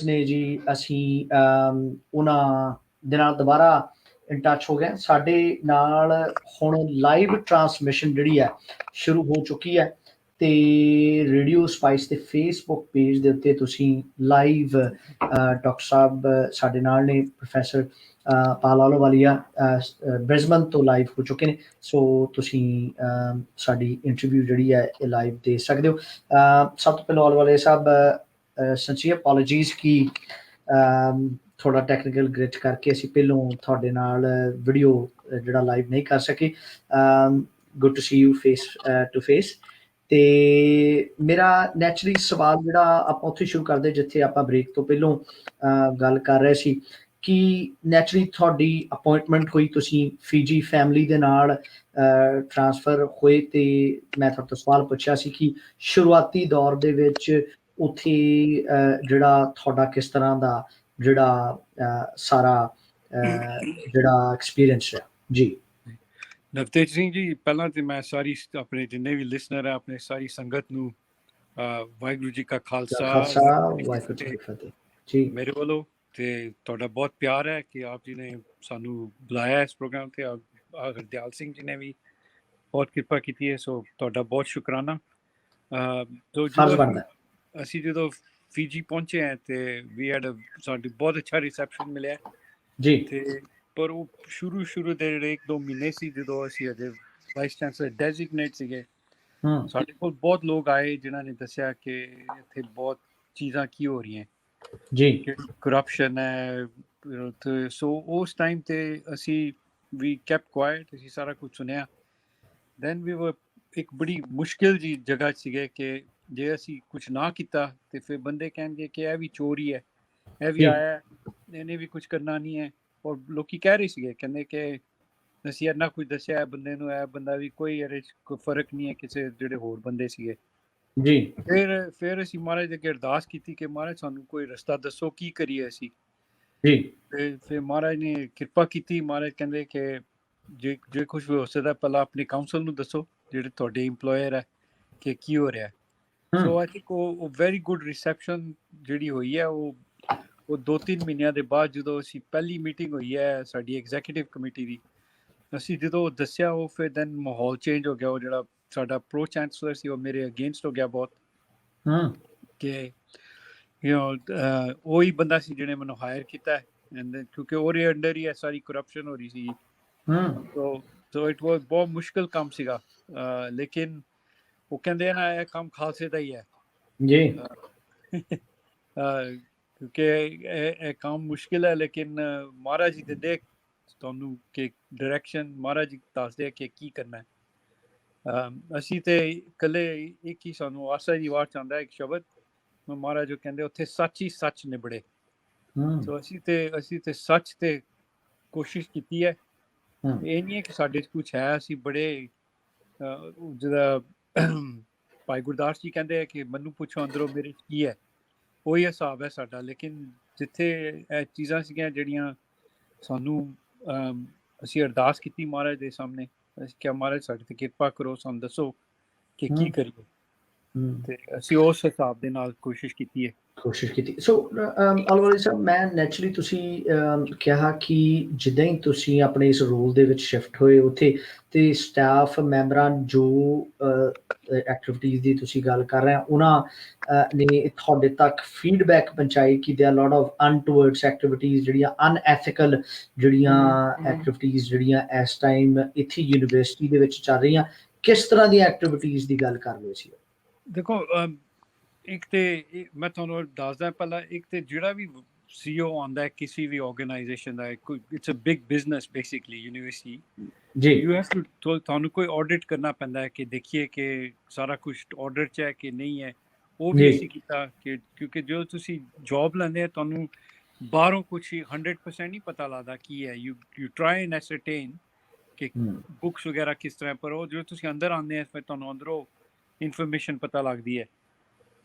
ਨੇ ਜੀ ਅਸੀਂ ਉਹਨਾਂ ਦੇ ਨਾਲ ਦੁਬਾਰਾ ਇਨ ਟੱਚ ਹੋ ਗਏ। ਸਾਡੇ ਨਾਲ ਹੁਣ ਲਾਈਵ ਟਰਾਂਸਮਿਸ਼ਨ ਜਿਹੜੀ ਹੈ ਸ਼ੁਰੂ ਹੋ ਚੁੱਕੀ ਹੈ ਤੇ ਰੇਡੀਓ ਸਪਾਈਸ ਦੇ ਫੇਸਬੁੱਕ ਪੇਜ ਦੇ ਉੱਤੇ ਤੁਸੀਂ ਲਾਈਵ ਡਾਕਟਰ ਸਾਹਿਬ ਸਾਡੇ ਨਾਲ ਨੇ, ਪ੍ਰੋਫੈਸਰ ਪਾਲ ਆਹਲੂਵਾਲੀਆ ਬ੍ਰਿਸਬਨ ਤੋਂ ਲਾਈਵ ਹੋ ਚੁੱਕੇ ਨੇ। ਸੋ ਤੁਸੀਂ ਸਾਡੀ ਇੰਟਰਵਿਊ ਜਿਹੜੀ ਹੈ ਇਹ ਲਾਈਵ ਦੇ ਸਕਦੇ ਹੋ। ਸਭ ਤੋਂ ਪਹਿਲਾਂ ਆਹਲੂਵਾਲੀਆ ਸਾਹਿਬ sincere apologies ਕਿ ਥੋੜਾ ਟੈਕਨੀਕਲ ਗ੍ਰਿਚ ਕਰਕੇ ਅਸੀਂ ਪਹਿਲੋਂ ਤੁਹਾਡੇ ਨਾਲ ਵੀਡੀਓ ਜਿਹੜਾ ਲਾਈਵ ਨਹੀਂ ਕਰ ਸਕੇ। Good to see you face to face. ਤੇ ਮੇਰਾ ਨੈਚੁਰਲੀ ਸਵਾਲ ਜਿਹੜਾ ਆਪਾਂ ਉੱਥੇ ਸ਼ੁਰੂ ਕਰਦੇ ਜਿੱਥੇ ਆਪਾਂ ਬ੍ਰੇਕ ਤੋਂ ਪਹਿਲੋਂ ਗੱਲ ਕਰ ਰਹੇ ਸੀ ਕਿ ਨੈਚੁਰਲੀ ਤੁਹਾਡੀ ਅਪਾਇੰਟਮੈਂਟ ਹੋਈ, ਤੁਸੀਂ ਫੀਜੀ ਫੈਮਿਲੀ ਦੇ ਨਾਲ ਟ੍ਰਾਂਸਫਰ ਹੋਏ ਤੇ ਮੈਂ ਤੁਹਾਡੇ ਤੋਂ ਸਵਾਲ ਪੁੱਛਿਆ ਸੀ ਕਿ ਸ਼ੁਰੂਆਤੀ ਦੌਰ ਦੇ ਵਿੱਚ ਉੱਥੇ ਜਿਹੜਾ ਤੁਹਾਡਾ ਕਿਸ ਤਰ੍ਹਾਂ ਦਾ ਜਿਹੜਾ ਸਾਰਾ ਜਿਹੜਾ ਐਕਸਪੀਰੀਅੰਸ ਹੈ ਜੀ। ਨਵਤੇਜ ਸਿੰਘ ਜੀ, ਪਹਿਲਾਂ ਤੇ ਮੈਂ ਸਾਰੀ ਆਪਣੇ ਜਿੰਨੇ ਵੀ ਲਿਸਨਰ ਹੈ ਆਪਣੇ ਸਾਰੀ ਸੰਗਤ ਨੂੰ ਵਾਹਿਗੁਰੂ ਜੀ ਕਾ ਖਾਲਸਾ ਵਾਹਿਗੁਰੂ ਜੀ ਕੀ ਫਤਿਹ ਜੀ। ਮੇਰੇ ਵੱਲੋਂ ਤੇ ਤੁਹਾਡਾ ਬਹੁਤ ਪਿਆਰ ਹੈ ਕਿ ਆਪ ਜੀ ਨੇ ਸਾਨੂੰ ਬੁਲਾਇਆ ਇਸ ਪ੍ਰੋਗਰਾਮ ਤੇ। ਹਰਦਿਆਲ ਸਿੰਘ ਜੀ ਨੇ ਵੀ ਬਹੁਤ ਕਿਰਪਾ ਕੀਤੀ ਹੈ, ਸੋ ਤੁਹਾਡਾ ਬਹੁਤ ਸ਼ੁਕਰਾਨਾ। ਅਸੀਂ ਜਦੋਂ ਫੀਜੀ ਪਹੁੰਚੇ ਹੈ ਤੇ ਸਾਡੀ ਬਹੁਤ ਅੱਛਾ ਰਿਸੈਪਸ਼ਨ ਮਿਲਿਆ ਜੀ। ਤੇ ਪਰ ਉਹ ਸ਼ੁਰੂ ਦੇ ਜਿਹੜੇ 1-2 ਮਹੀਨੇ ਸੀ ਜਦੋਂ ਅਸੀਂ ਅਜੇ ਵਾਈਸ ਚਾਂਸਲਰ ਡੈਜ਼ਿਗਨੇਟ ਸੀਗੇ, ਸਾਡੇ ਕੋਲ ਬਹੁਤ ਲੋਕ ਆਏ ਜਿਨ੍ਹਾਂ ਨੇ ਦੱਸਿਆ ਕਿ ਇੱਥੇ ਬਹੁਤ ਚੀਜ਼ਾਂ ਕੀ ਹੋ ਰਹੀਆਂ ਜੀ, ਕਰਪਸ਼ਨ ਹੈ। ਸੋ ਉਸ ਟਾਈਮ ਤੇ ਅਸੀਂ ਵੀ ਕੈਪਟ ਕੁਆਇਟ, ਅਸੀਂ ਸਾਰਾ ਕੁਝ ਸੁਣਿਆ। ਦੈਨ ਵੀ ਇੱਕ ਬੜੀ ਮੁਸ਼ਕਿਲ ਜੀ ਜਗ੍ਹਾ ਸੀਗੇ ਕਿ ਜੇ ਅਸੀਂ ਕੁਝ ਨਾ ਕੀਤਾ ਤੇ ਫਿਰ ਬੰਦੇ ਕਹਿਣਗੇ ਕਿ ਇਹ ਵੀ ਚੋਰੀ ਹੈ, ਇਹ ਵੀ ਆਇਆ, ਇਹਨੇ ਵੀ ਕੁਝ ਕਰਨਾ ਨਹੀਂ ਹੈ। ਔਰ ਲੋਕੀ ਕਹਿ ਰਹੇ ਸੀਗੇ, ਕਹਿੰਦੇ ਕਿ ਅਸੀਂ ਇੰਨਾ ਕੁਝ ਦੱਸਿਆ ਬੰਦੇ ਨੂੰ, ਇਹ ਬੰਦਾ ਵੀ ਕੋਈ ਇਹਦੇ 'ਚ ਕੋਈ ਫਰਕ ਨਹੀਂ ਹੈ ਕਿਸੇ ਜਿਹੜੇ ਹੋਰ ਬੰਦੇ ਸੀਗੇ ਜੀ। ਫਿਰ ਅਸੀਂ ਮਹਾਰਾਜ ਦੇ ਅੱਗੇ ਅਰਦਾਸ ਕੀਤੀ ਕਿ ਮਹਾਰਾਜ ਸਾਨੂੰ ਕੋਈ ਰਸਤਾ ਦੱਸੋ, ਕੀ ਕਰੀਏ ਅਸੀਂ ਜੀ। ਤੇ ਫਿਰ ਮਹਾਰਾਜ ਨੇ ਕਿਰਪਾ ਕੀਤੀ। ਮਹਾਰਾਜ ਕਹਿੰਦੇ ਕਿ ਜੇ ਕੁਝ ਵੀ ਹੋ ਸਕਦਾ ਪਹਿਲਾਂ ਆਪਣੇ ਕਾਉਂਸਲ ਨੂੰ ਦੱਸੋ ਜਿਹੜੇ ਤੁਹਾਡੇ ਇੰਪਲੋਇਰ ਹੈ ਕਿ ਕੀ ਹੋ ਰਿਹਾ। ਸੋ ਆਈ ਥਿੰਕ ਉਹ ਵੈਰੀ ਗੁੱਡ ਰਿਸੈਪਸ਼ਨ ਜਿਹੜੀ ਹੋਈ ਹੈ ਉਹ 2-3 ਮਹੀਨਿਆਂ ਦੇ ਬਾਅਦ ਜਦੋਂ ਅਸੀਂ ਪਹਿਲੀ ਮੀਟਿੰਗ ਹੋਈ ਹੈ ਸਾਡੀ ਐਗਜ਼ੈਕਟਿਵ ਕਮੇਟੀ ਦੀ, ਅਸੀਂ ਜਦੋਂ ਦੱਸਿਆ ਉਹ ਫਿਰ ਦੈਨ ਮਾਹੌਲ ਚੇਂਜ ਹੋ ਗਿਆ। ਉਹ ਜਿਹੜਾ ਸਾਡਾ ਪ੍ਰੋ ਚਾਂਸਲਰ ਸੀ ਉਹ ਮੇਰੇ ਅਗੇਂਸਟ ਹੋ ਗਿਆ ਬਹੁਤ ਕਿ ਉਹੀ ਬੰਦਾ ਸੀ ਜਿਹਨੇ ਮੈਨੂੰ ਹਾਇਰ ਕੀਤਾ ਕਿਉਂਕਿ ਉਹਦੇ ਅੰਡਰ ਹੀ ਸਾਰੀ ਕਰਪਸ਼ਨ ਹੋ ਰਹੀ ਸੀ। ਸੋ ਇਟ ਵਾਸ ਬਹੁਤ ਮੁਸ਼ਕਿਲ ਕੰਮ ਸੀਗਾ, ਲੇਕਿਨ ਉਹ ਕਹਿੰਦੇ ਨਾ ਇਹ ਕੰਮ ਖਾਲਸੇ ਦਾ ਹੀ ਹੈ ਜੀ। ਕਿਉਂਕਿ ਇਹ ਕੰਮ ਮੁਸ਼ਕਿਲ ਹੈ ਲੇਕਿਨ ਮਹਾਰਾਜ ਜੀ ਦਿੰਦੇ ਤੁਹਾਨੂੰ ਕਿ ਡਾਇਰੈਕਸ਼ਨ, ਮਹਾਰਾਜ ਜੀ ਦੱਸਦੇ ਕਿ ਕੀ ਕਰਨਾ ਹੈ। ਅਸੀਂ ਤੇ ਇਕੱਲੇ ਇੱਕ ਹੀ ਸਾਨੂੰ ਆਸਾ ਦੀ ਵਾਰ ਚਾਹੁੰਦਾ ਇੱਕ ਸ਼ਬਦ, ਮਹਾਰਾਜ ਜੋ ਕਹਿੰਦੇ ਉੱਥੇ ਸੱਚ ਹੀ ਸੱਚ ਨਿਬੜੇ। ਸੋ ਅਸੀਂ ਤੇ ਸੱਚ ਤੇ ਕੋਸ਼ਿਸ਼ ਕੀਤੀ ਹੈ। ਇਹ ਨਹੀਂ ਹੈ ਕਿ ਸਾਡੇ 'ਚ ਕੁਛ ਹੈ, ਅਸੀਂ ਬੜੇ ਜਿਹਦਾ ਭਾਈ ਗੁਰਦਾਸ ਜੀ ਕਹਿੰਦੇ ਹੈ ਕਿ ਮੈਨੂੰ ਪੁੱਛੋ ਅੰਦਰੋਂ ਮੇਰੇ 'ਚ ਕੀ ਹੈ, ਉਹੀ ਹਿਸਾਬ ਹੈ ਸਾਡਾ। ਲੇਕਿਨ ਜਿੱਥੇ ਇਹ ਚੀਜ਼ਾਂ ਸੀਗੀਆਂ ਜਿਹੜੀਆਂ ਸਾਨੂੰ ਅਸੀਂ ਅਰਦਾਸ ਕੀਤੀ ਮਹਾਰਾਜ ਦੇ ਸਾਹਮਣੇ, ਅਸੀਂ ਕਿਹਾ ਮਹਾਰਾਜ ਸਾਡੇ ਤੇ ਕਿਰਪਾ ਕਰੋ, ਸਾਨੂੰ ਦੱਸੋ ਕਿ ਕੀ ਕਰੀਏ ਤੇ ਅਸੀਂ ਉਸ ਹਿਸਾਬ ਦੇ ਨਾਲ ਕੋਸ਼ਿਸ਼ ਕੀਤੀ ਹੈ। ਸੋ ਆਹਲੂਵਾਲੀਆ ਸਾਹਿਬ, ਮੈਂ ਨੈਚੁਰਲੀ ਤੁਸੀਂ ਕਿਹਾ ਕਿ ਜਿੱਦਾਂ ਹੀ ਤੁਸੀਂ ਆਪਣੇ ਇਸ ਰੋਲ ਦੇ ਵਿੱਚ ਸ਼ਿਫਟ ਹੋਏ ਉੱਥੇ ਤੇ ਸਟਾਫ ਮੈਂਬਰਾਂ ਜੋ ਐਕਟੀਵਿਟੀਜ਼ ਦੀ ਤੁਸੀਂ ਗੱਲ ਕਰ ਰਹੇ ਹੋ ਉਹਨਾਂ ਨੇ ਤੁਹਾਡੇ ਤੱਕ ਫੀਡਬੈਕ ਪਹੁੰਚਾਈ ਕਿ ਦੇयर ਲੋਟ ਆਫ ਅਨਟੂਵਰਡਸ ਐਕਟੀਵਿਟੀਜ਼ ਜਿਹੜੀਆਂ ਅਨਐਥੀਕਲ ਜਿਹੜੀਆਂ ਐਕਟੀਵਿਟੀਜ਼ ਜਿਹੜੀਆਂ ਇਸ ਟਾਈਮ ਇੱਥੇ ਯੂਨੀਵਰਸਿਟੀ ਦੇ ਵਿੱਚ ਚੱਲ ਰਹੀਆਂ, ਕਿਸ ਤਰ੍ਹਾਂ ਦੀਆਂ ਐਕਟੀਵਿਟੀਜ਼ ਦੀ ਗੱਲ ਕਰ ਰਹੇ ਸੀ? ਦੇਖੋ, ਇੱਕ ਤੇ ਮੈਂ ਤੁਹਾਨੂੰ ਦੱਸਦਾ ਪਹਿਲਾਂ, ਇੱਕ ਤੇ ਜਿਹੜਾ ਵੀ CEO ਆਉਂਦਾ ਹੈ ਕਿਸੇ ਵੀ ਆਰਗੇਨਾਈਜੇਸ਼ਨ ਦਾ, it's a big business basically university ਜੀ। ਯੂ ਹੈਵ ਟੂ, ਤੁਹਾਨੂੰ ਕੋਈ ਆਡਿਟ ਕਰਨਾ ਪੈਂਦਾ ਹੈ ਕਿ ਦੇਖੀਏ ਕਿ ਸਾਰਾ ਕੁਝ ਆਰਡਰ 'ਚ ਹੈ ਕਿ ਨਹੀਂ ਹੈ। ਉਹ ਵੀ ਅਸੀਂ ਕੀਤਾ ਕਿ ਕਿਉਂਕਿ ਜਦੋਂ ਤੁਸੀਂ ਜੋਬ ਲੈਂਦੇ ਆ ਤੁਹਾਨੂੰ ਬਾਹਰੋਂ ਕੁਛ 100% ਨਹੀਂ ਪਤਾ ਲੱਗਦਾ ਕੀ ਹੈ। ਯੂ ਟਰਾਈ ਐਂਡ ਐਸਰਟੇਨ ਕਿ ਬੁੱਕਸ ਵਗੈਰਾ ਕਿਸ ਤਰ੍ਹਾਂ, ਪਰ ਉਹ ਜਦੋਂ ਤੁਸੀਂ ਅੰਦਰ ਆਉਂਦੇ ਆ ਫਿਰ ਤੁਹਾਨੂੰ ਅੰਦਰੋਂ ਇਨਫੋਰਮੇਸ਼ਨ ਪਤਾ ਲੱਗਦੀ ਹੈ।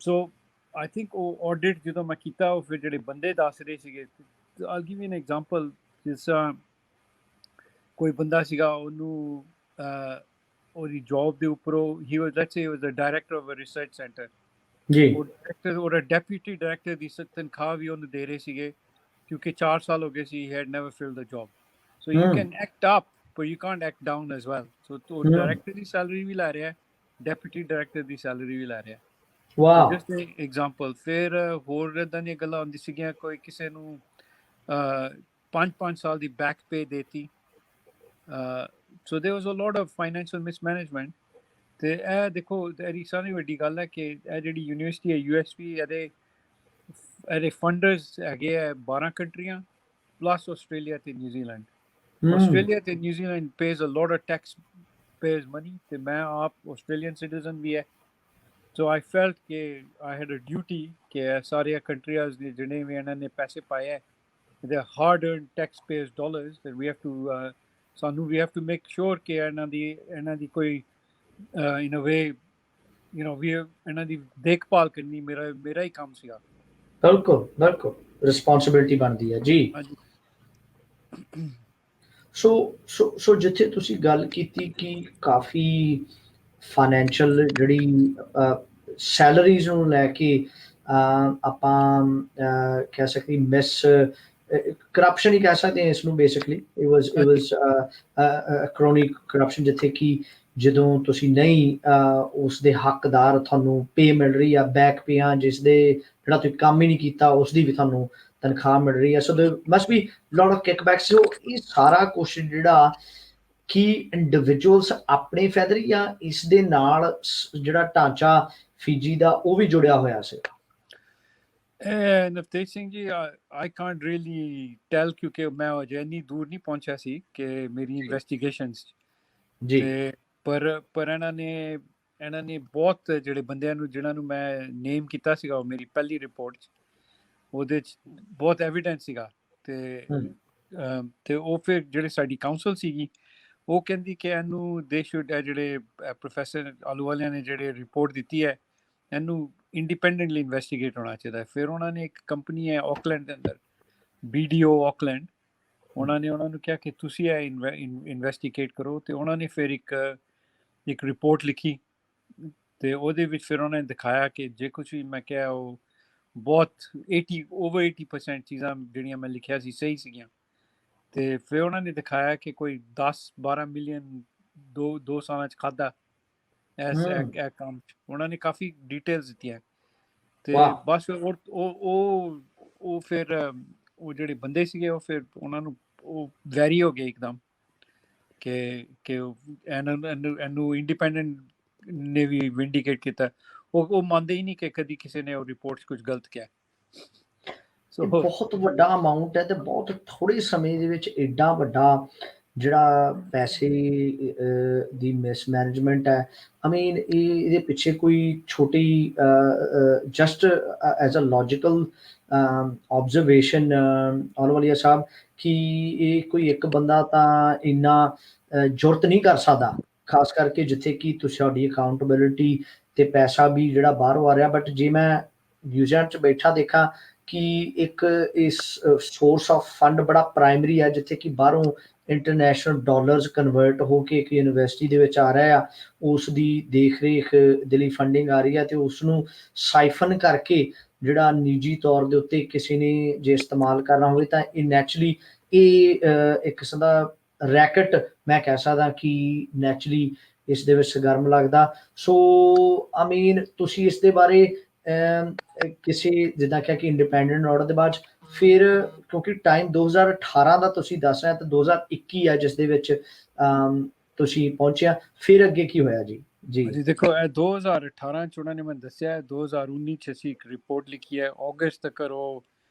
ਸੋ ਆਈ ਥਿੰਕ ਉਹ ਆਡਿਟ ਜਦੋਂ ਮੈਂ ਕੀਤਾ ਉਹ ਫਿਰ ਜਿਹੜੇ ਬੰਦੇ ਦੱਸ ਰਹੇ ਸੀਗੇ, I give U N example. ਜਿਸ ਤਰ੍ਹਾਂ ਕੋਈ ਬੰਦਾ ਸੀਗਾ, ਉਹਨੂੰ ਉਹਦੀ ਜੋਬ ਦੇ ਉੱਪਰੋਂ ਹੀ was, let's say he was the director of a research centre, ਜੀ ਉਹ ਡਾਇਰੈਕਟਰ ਔਰ ਡੈਪਿਊਟੀ ਡਾਇਰੈਕਟਰ ਦੀ ਤਨਖਾਹ ਵੀ ਉਹਨੂੰ ਦੇ ਰਹੇ ਸੀਗੇ ਕਿਉਂਕਿ 4 ਸਾਲ ਹੋ ਗਏ ਸੀ he had never filled the job so you hmm can act up ਪਰ you can't act down as well so ਉਹ ਹੂੰ ਡਾਇਰੈਕਟਰ ਦੀ ਸੈਲਰੀ ਵੀ ਲੈ ਰਿਹਾ ਡੈਪਿਊਟੀ ਡਾਇਰੈਕਟਰ ਦੀ ਸੈਲਰੀ ਵੀ ਲੈ ਰਿਹਾ ਸੋ ਵਾਹ ਜਸਟ ਐਗਜ਼ਾਮਪਲ ਫਿਰ ਹੋਰ ਇੱਦਾਂ ਦੀਆਂ ਗੱਲਾਂ ਹੁੰਦੀ ਸੀਗੀਆਂ ਕੋਈ ਕਿਸੇ ਨੂੰ 5 ਸਾਲ ਦੀ ਬੈਕ ਪੇ ਦੇਤੀ ਸੋ ਦੇਰ ਵਾਜ਼ ਅ ਲੋਟ ਆਫ ਫਾਈਨੈਂਸ਼ੀਅਲ ਮਿਸਮੈਨੇਜਮੈਂਟ ਤੇ ਇਹ ਦੇਖੋ ਇਹਦੀ ਸਾਰੀ ਵੱਡੀ ਗੱਲ ਹੈ ਕਿ ਇਹ ਜਿਹੜੀ ਯੂਨੀਵਰਸਿਟੀ ਹੈ USP ਇਹਦੇ ਫੰਡਰਸ ਹੈਗੇ ਆ 12 ਕੰਟਰੀਆਂ ਪਲੱਸ ਆਸਟ੍ਰੇਲੀਆ ਤੇ ਨਿਊਜ਼ੀਲੈਂਡ ਹੂੰ ਆਸਟ੍ਰੇਲੀਆ ਤੇ New Zealand pays a lot of tax pays money ਤੇ ਮੈਂ ਆਪ ਆਸਟ੍ਰੇਲੀਅਨ ਸਿਟੀਜ਼ਨ ਵੀ ਹੈ ਸੋ ਆਈ ਫੈਲਟ ਕਿ ਆਈ ਹੈਡ ਅ ਡਿਊਟੀ ਕਿ ਸਾਰੀਆਂ ਕੰਟਰੀਆਂ ਦੇ ਜਿਹੜੇ ਵੀ ਇਹਨਾਂ ਨੇ ਪੈਸੇ ਪਾਏ ਹੈ ਦੇ hard earned tax page dollars that we have to ਸਾਨੂੰ we have to make sure ਕਿ ਇਹਨਾਂ ਦੀ ਕੋਈ in a way we ਇਹਨਾਂ ਦੀ ਦੇਖਭਾਲ ਕਰਨੀ ਮੇਰਾ ਹੀ ਕੰਮ ਸੀਗਾ ਬਿਲਕੁਲ ਬਿਲਕੁਲ ਰਿਸਪੌਂਸਿਬਿਲਟੀ ਬਣਦੀ ਹੈ ਜੀ ਹਾਂਜੀ ਸੋ ਜਿੱਥੇ ਤੁਸੀਂ ਗੱਲ ਕੀਤੀ ਕਿ ਕਾਫੀ ਫਾਈਨੈਂਸ਼ੀਅਲ ਜਿਹੜੀ ਸੈਲਰੀਜ਼ ਨੂੰ ਲੈ ਕੇ ਆਪਾਂ ਕਹਿ ਸਕਦੇ ਮਿਸ ਕਰਪਸ਼ਨ ਹੀ ਕਹਿ ਸਕਦੇ ਹਾਂ ਇਸ ਨੂੰ basically it was chronic corruption ਜਿੱਥੇ ਕਿ ਜਦੋਂ ਤੁਸੀਂ ਨਹੀਂ ਉਸ ਦੇ ਹੱਕਦਾਰ ਤੁਹਾਨੂੰ ਪੇ ਮਿਲ ਰਹੀ ਆ ਬੈਕ ਪੇਆਂ ਜਿਸ ਦੇ ਜਿਹੜਾ ਤੁਸੀਂ ਕੰਮ ਹੀ ਨਹੀਂ ਕੀਤਾ ਉਸ ਦੀ ਵੀ ਤੁਹਾਨੂੰ ਤਨਖਾਹ ਮਿਲ ਰਹੀ ਹੈ ਸੋ ਦੇ ਮਸਟ ਬੀ ਲੋਟ ਆਫ ਕਿਕਬੈਕਸ ਸੋ ਇਹ ਸਾਰਾ ਕੁਛ ਜਿਹੜਾ ਕਿ ਇੰਡੀਵਿਜੂਅਲਸ ਆਪਣੇ ਫਾਇਦੇ ਜਾਂ ਇਸ ਦੇ ਨਾਲ ਜਿਹੜਾ ਢਾਂਚਾ ਫੀਜੀ ਦਾ ਉਹ ਵੀ ਜੁੜਿਆ ਹੋਇਆ ਸੀ Navtej Singh ji I can't really ਟੈਲ ਕਿਉਂਕਿ ਮੈਂ ਅਜੇ ਇੰਨੀ ਦੂਰ ਨਹੀਂ ਪਹੁੰਚਿਆ ਸੀ ਕਿ ਮੇਰੀ ਇਨਵੈਸਟੀਗੇਸ਼ਨਸ ਜੀ ਤੇ ਪਰ ਇਹਨਾਂ ਨੇ ਬਹੁਤ ਜਿਹੜੇ ਬੰਦਿਆਂ ਨੂੰ ਜਿਨ੍ਹਾਂ ਨੂੰ ਮੈਂ ਨੇਮ ਕੀਤਾ ਸੀਗਾ ਉਹ ਮੇਰੀ ਪਹਿਲੀ ਰਿਪੋਰਟ 'ਚ ਉਹਦੇ 'ਚ ਬਹੁਤ ਐਵੀਡੈਂਸ ਸੀਗਾ ਤੇ ਉਹ ਫਿਰ ਜਿਹੜੇ ਸਾਡੀ ਕਾਉਂਸਲ ਸੀਗੀ ਉਹ ਕਹਿੰਦੀ ਕਿ ਇਹਨੂੰ ਦੇ ਸ਼ੁੱਡ ਜਿਹੜੇ ਪ੍ਰੋਫੈਸਰ ਆਲੂਵਾਲੀਆ ਨੇ ਜਿਹੜੇ ਰਿਪੋਰਟ ਦਿੱਤੀ ਹੈ ਇਹਨੂੰ ਇੰਡੀਪੈਂਡੈਂਟਲੀ ਇਨਵੈਸਟੀਗੇਟ ਹੋਣਾ ਚਾਹੀਦਾ ਫਿਰ ਉਹਨਾਂ ਨੇ ਇੱਕ ਕੰਪਨੀ ਹੈ ਆਕਲੈਂਡ ਦੇ ਅੰਦਰ BDO ਆਕਲੈਂਡ ਉਹਨਾਂ ਨੂੰ ਕਿਹਾ ਕਿ ਤੁਸੀਂ ਇਹ ਇਨਵੈਸਟੀਗੇਟ ਕਰੋ ਤੇ ਉਹਨਾਂ ਨੇ ਫਿਰ ਇੱਕ ਰਿਪੋਰਟ ਲਿਖੀ ਤੇ ਉਹਦੇ ਵਿੱਚ ਫਿਰ ਉਹਨਾਂ ਨੇ ਦਿਖਾਇਆ ਕਿ ਜੇ ਕੁਝ ਵੀ ਮੈਂ ਕਿਹਾ ਉਹ ਬਹੁਤ over 80% ਚੀਜ਼ਾਂ ਜਿਹੜੀਆਂ ਮੈਂ ਲਿਖਿਆ ਸੀ ਸਹੀ ਸੀਗੀਆਂ ਤੇ ਫਿਰ ਉਹਨਾਂ ਨੇ ਦਿਖਾਇਆ ਕਿ ਕੋਈ 10-12 ਮਿਲੀਅਨ ਦੋ ਸਾਲਾਂ 'ਚ ਖਾਧਾ ਇਹ ਕੰਮ ਉਹਨਾਂ ਨੇ ਕਾਫੀ ਡਿਟੇਲਸ ਦਿੱਤੀਆਂ ਤੇ ਬਸ ਉਹ ਫਿਰ ਉਹ ਜਿਹੜੇ ਬੰਦੇ ਸੀਗੇ ਉਹ ਫਿਰ ਉਹਨਾਂ ਨੂੰ ਉਹ ਵੈਰੀ ਹੋ ਗਏ ਇੱਕਦਮ ਕਿ ਇਹਨੂੰ ਇੰਡੀਪੈਂਡੈਂਟ ਨੇ ਵੀ ਵਿੰਡੀਕੇਟ ਕੀਤਾ ਉਹ ਮੰਨਦੇ ਹੀ ਨਹੀਂ ਕਿ ਕਦੀ ਕਿਸੇ ਨੇ ਉਹ ਰਿਪੋਰਟ 'ਚ ਕੁਝ ਗਲਤ ਕਿਹਾ ਬਹੁਤ ਵੱਡਾ ਅਮਾਉਂਟ ਹੈ ਤੇ ਬਹੁਤ ਥੋੜੇ ਸਮੇਂ ਦੇ ਵਿੱਚ ਐਡਾ ਵੱਡਾ ਜਿਹੜਾ ਪੈਸੇ ਦੀ ਮਿਸਮੈਨੇਜਮੈਂਟ ਹੈ ਆਈ ਮੀਨ ਇਹਦੇ ਪਿੱਛੇ ਕੋਈ ਛੋਟੀ just as a logical observation Ahluwalia Sahib ਕਿ ਇਹ ਕੋਈ ਇੱਕ ਬੰਦਾ ਤਾਂ ਇੰਨਾ ਜੁਰਤ ਨਹੀਂ ਕਰ ਸਕਦਾ ਖਾਸ ਕਰਕੇ ਜਿੱਥੇ ਕਿ ਤੁਹਾਡੀ ਅਕਾਊਂਟੇਬਿਲਿਟੀ ਤੇ ਪੈਸਾ ਵੀ ਜਿਹੜਾ ਬਾਹਰੋਂ ਆ ਰਿਹਾ ਬਟ ਜੇ ਮੈਂ ਨਿਊਜ਼ੀਲੈਂਡ 'ਚ ਬੈਠਾ ਦੇਖਾਂ ਕਿ ਇੱਕ ਇਸ ਸੋਰਸ ਆਫ ਫੰਡ ਬੜਾ ਪ੍ਰਾਇਮਰੀ ਹੈ ਜਿੱਥੇ ਕਿ ਬਾਹਰੋਂ ਇੰਟਰਨੈਸ਼ਨਲ ਡਾਲਰਸ ਕਨਵਰਟ ਹੋ ਕੇ ਇੱਕ ਯੂਨੀਵਰਸਿਟੀ ਦੇ ਵਿੱਚ ਆ ਰਿਹਾ ਆ ਉਸ ਦੀ ਦੇਖ ਰੇਖ ਦੇ ਲਈ ਫੰਡਿੰਗ ਆ ਰਹੀ ਹੈ ਤੇ ਉਸ ਨੂੰ ਸਾਈਫਨ ਕਰਕੇ ਜਿਹੜਾ ਨਿੱਜੀ ਤੌਰ ਦੇ ਉੱਤੇ ਕਿਸੇ ਨੇ ਜੇ ਇਸਤੇਮਾਲ ਕਰਨਾ ਹੋਵੇ ਤਾਂ ਇਹ ਨੈਚੁਰਲੀ ਇਹ ਇੱਕ ਕਿਸਮ ਦਾ ਰੈਕਟ ਮੈਂ ਕਹਿ ਸਕਦਾ ਕਿ ਨੈਚੁਰਲੀ ਇਸ ਦੇ ਵਿੱਚ ਸਰਗਰਮ ਲੱਗਦਾ ਸੋ ਆਈ ਮੀਨ ਤੁਸੀਂ ਇਸ ਦੇ ਬਾਰੇ ਕਿਸੇ ਜਿੱਦਾਂ ਕਿਹਾ ਕਿ ਇੰਡੀਪੈਂਡੈਂਟ ਆਰਡਰ ਦੇ ਬਾਅਦ ਫਿਰ ਕਿਉਂਕਿ ਟਾਈਮ 2018 ਦਾ ਤੁਸੀਂ ਦੱਸ ਰਹੇ ਤਾਂ 2021 ਹੈ ਜਿਸ ਦੇ ਵਿੱਚ ਤੁਸੀਂ ਪਹੁੰਚਿਆ ਫਿਰ ਅੱਗੇ ਕੀ ਹੋਇਆ ਜੀ ਜੀ ਦੇਖੋ ਇਹ 2018 ਚ ਉਹਨਾਂ ਨੇ ਮੈਨੂੰ ਦੱਸਿਆ 2019 ਚ ਅਸੀਂ ਇੱਕ ਰਿਪੋਰਟ ਲਿਖੀ ਹੈ ਅਗਸਤ ਤੱਕ ਉਹ